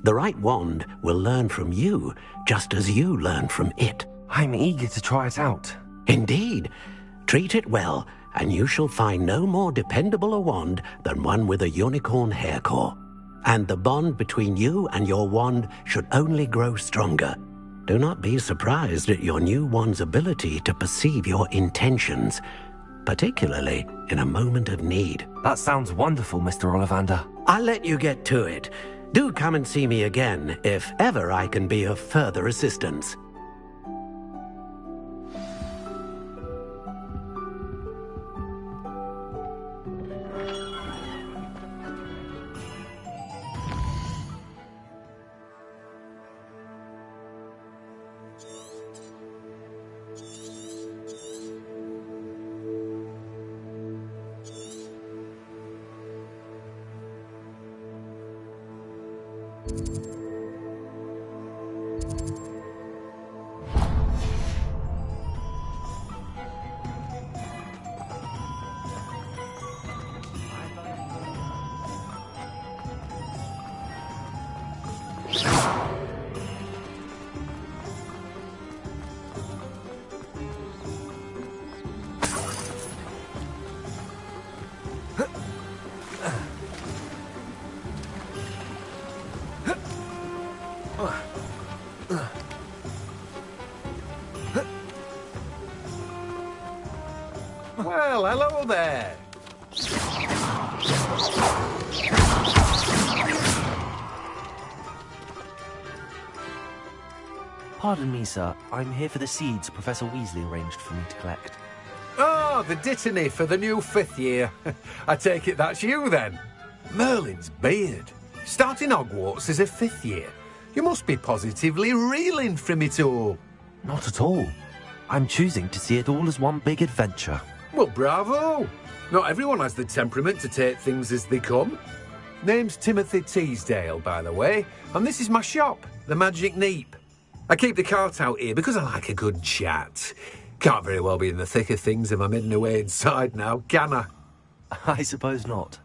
The right wand will learn from you, just as you learn from it. I'm eager to try it out. Indeed. Treat it well, and you shall find no more dependable a wand than one with a unicorn hair core. And the bond between you and your wand should only grow stronger. Do not be surprised at your new wand's ability to perceive your intentions, particularly in a moment of need. That sounds wonderful, Mr. Ollivander. I'll let you get to it. Do come and see me again if ever I can be of further assistance. Well, hello there. Pardon me, sir. I'm here for the seeds Professor Weasley arranged for me to collect. Oh, the Dittany for the new 5th year. I take it that's you, then. Merlin's beard. Starting Hogwarts as a 5th year. You must be positively reeling from it all. Not at all. I'm choosing to see it all as one big adventure. Well, bravo. Not everyone has the temperament to take things as they come. Name's Timothy Teasdale, by the way, and this is my shop, the Magic Neep. I keep the cart out here because I like a good chat. Can't very well be in the thick of things if I'm hidden away inside now, can I? I suppose not.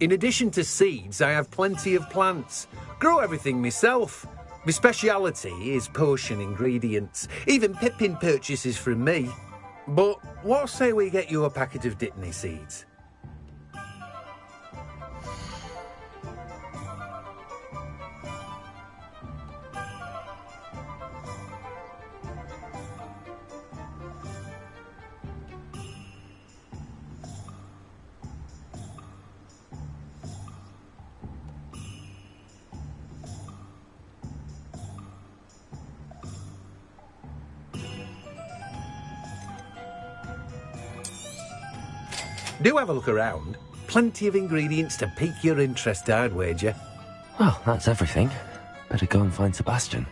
In addition to seeds, I have plenty of plants. Grow everything myself. My speciality is potion ingredients. Even Pippin purchases from me. But what say we get you a packet of Dittany seeds? Do have a look around. Plenty of ingredients to pique your interest, I'd wager. Well, that's everything. Better go and find Sebastian.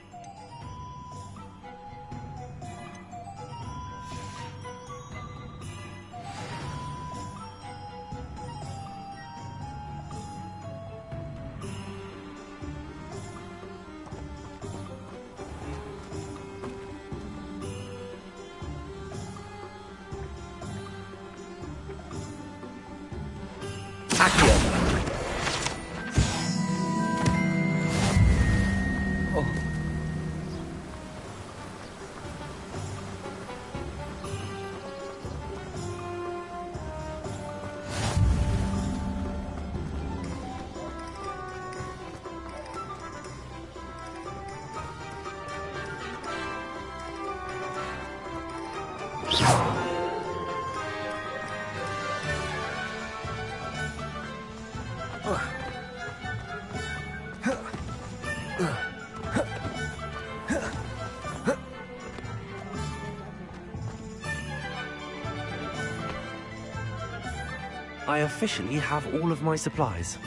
I officially have all of my supplies.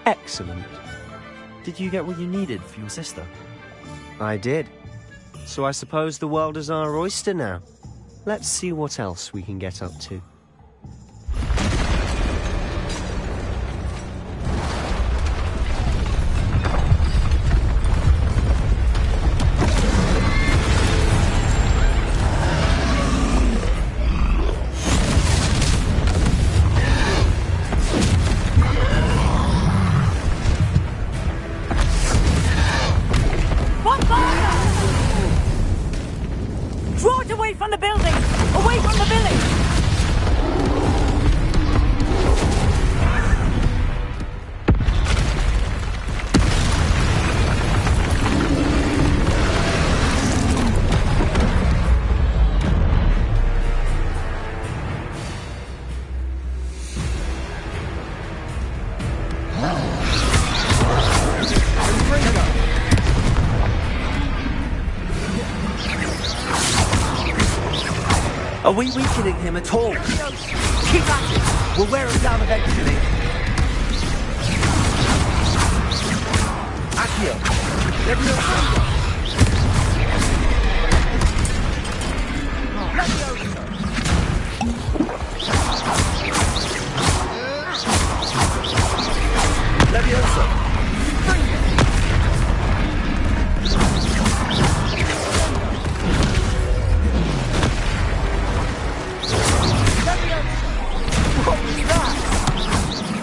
Excellent. Did you get what you needed for your sister? I did. So I suppose the world is our oyster now. Let's see what else we can get up to. Draw it away from the building! Away from the village! Are we weakening him at all? Keep at it! We'll wear him down eventually. Accio! Leviosa! Leviosa!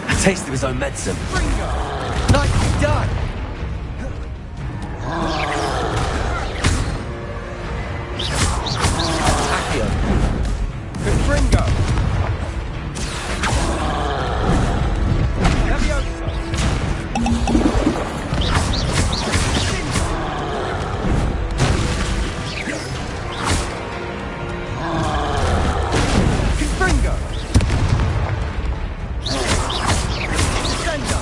A taste of his own medicine. Nicely done! Accio! Confringo! Leviosa! Confringo! Descendo!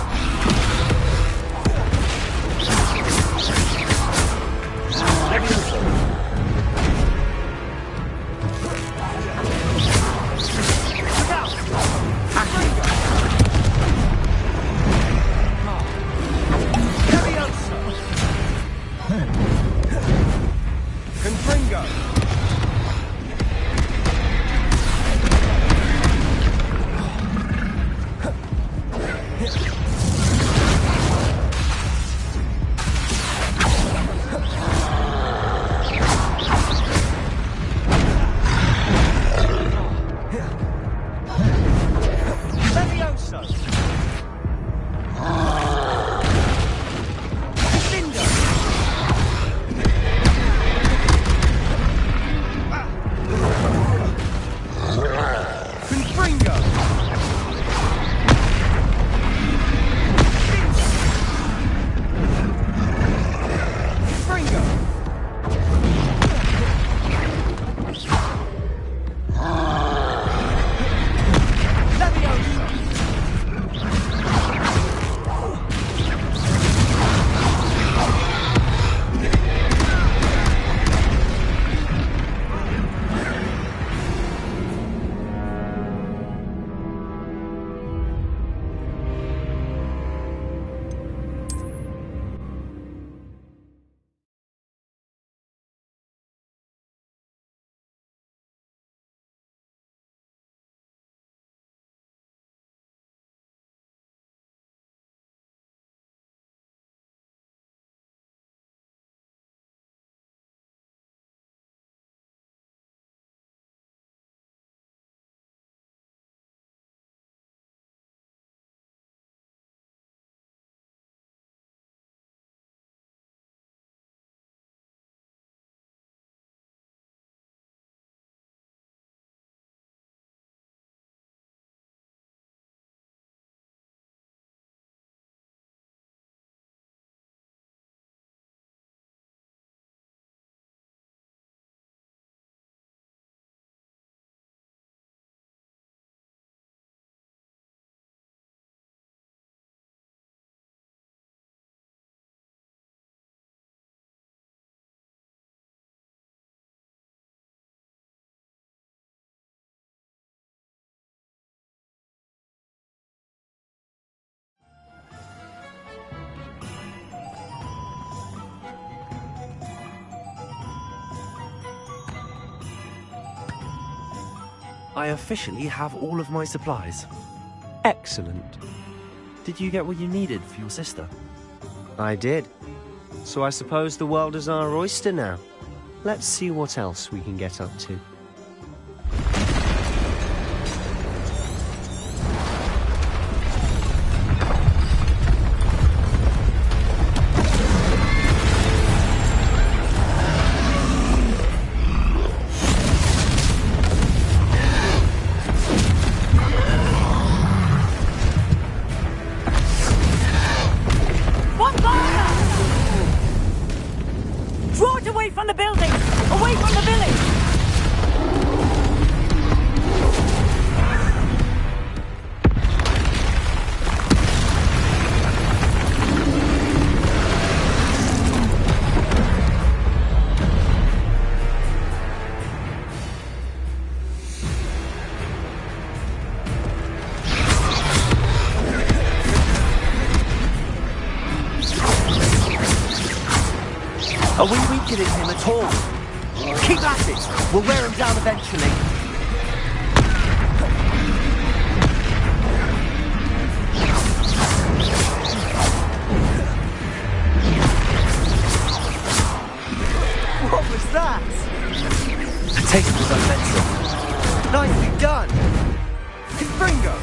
I officially have all of my supplies. Excellent. Did you get what you needed for your sister? I did. So I suppose the world is our oyster now. Let's see what else we can get up to. Draw it away from the building! Away from the village! Are we weakening him at all? Keep at it! We'll wear him down eventually. What was that? A taste of adventure. Nicely done! Confringo!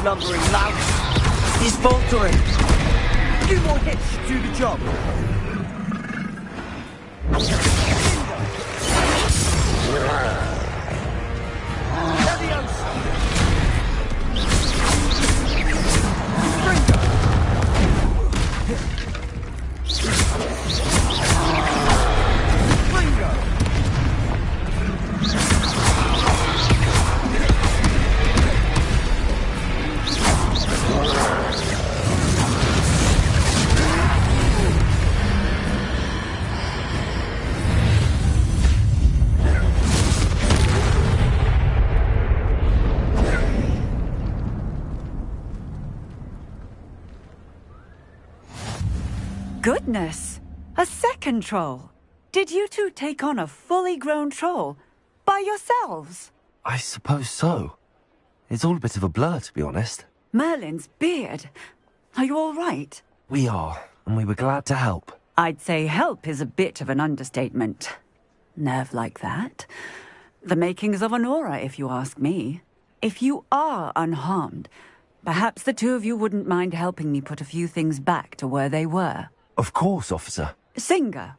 Lumbering louse. He's faltering. A few more hits should do the job. Goodness! A second troll! Did you two take on a fully grown troll? By yourselves? I suppose so. It's all a bit of a blur, to be honest. Merlin's beard. Are you all right? We are, and we were glad to help. I'd say help is a bit of an understatement. Nerve like that. The makings of an aura, if you ask me. If you are unharmed, perhaps the two of you wouldn't mind helping me put a few things back to where they were. Of course, officer. Singer.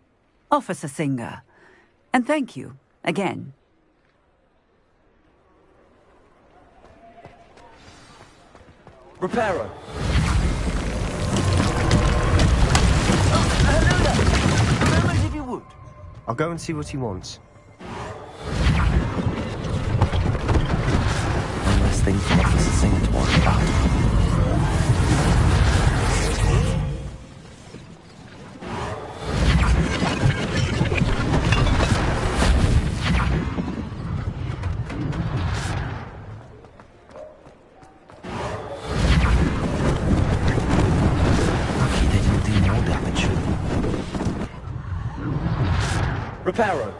Officer Singer. And thank you, again. Reparo. If you would. I'll go and see what he wants. One less thing for Officer Singer to worry about. Reparo.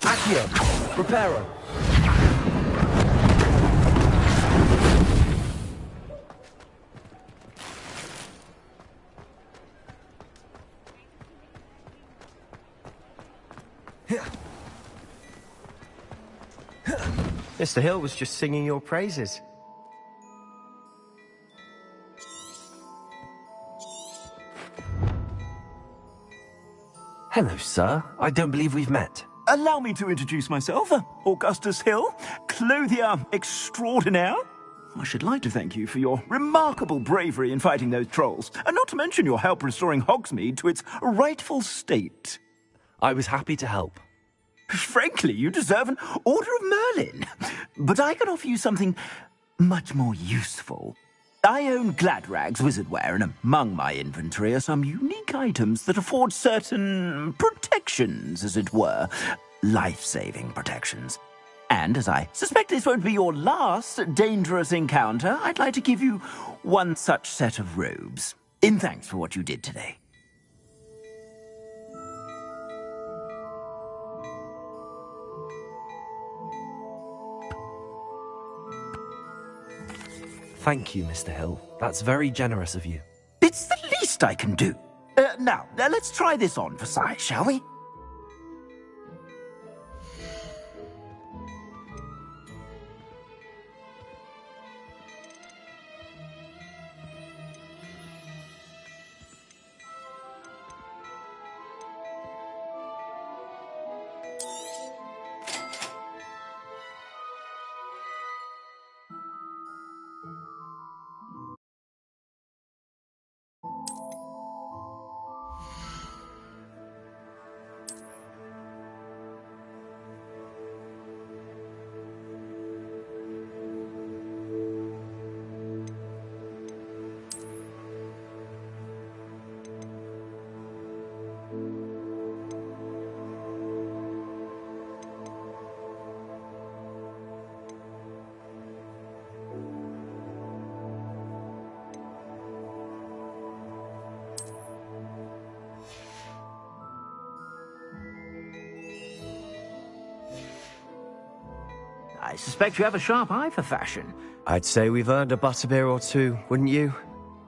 Accio. Reparo. Mr. Hill was just singing your praises. Hello, sir. I don't believe we've met. Allow me to introduce myself, Augustus Hill, clothier extraordinaire. I should like to thank you for your remarkable bravery in fighting those trolls, and not to mention your help restoring Hogsmeade to its rightful state. I was happy to help. Frankly, you deserve an Order of Merlin. But I can offer you something much more useful. I own Gladrag's wizardware, and among my inventory are some unique items that afford certain protections, as it were. Life-saving protections. And as I suspect this won't be your last dangerous encounter, I'd like to give you one such set of robes, in thanks for what you did today. Thank you, Mr. Hill. That's very generous of you. It's the least I can do. Now, let's try this on for size, shall we? I suspect you have a sharp eye for fashion. I'd say we've earned a butterbeer or two, wouldn't you?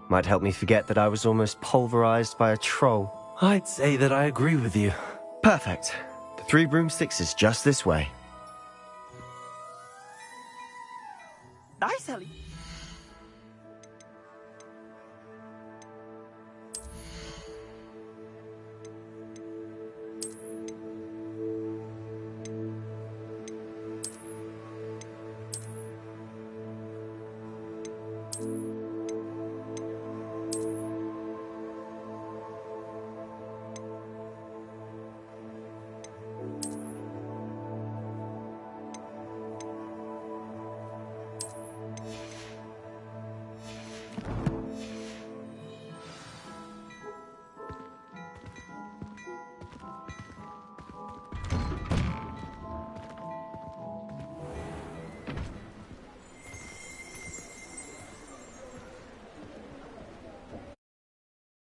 Might help me forget that I was almost pulverized by a troll. I'd say that I agree with you. Perfect. The Three Broomsticks is just this way.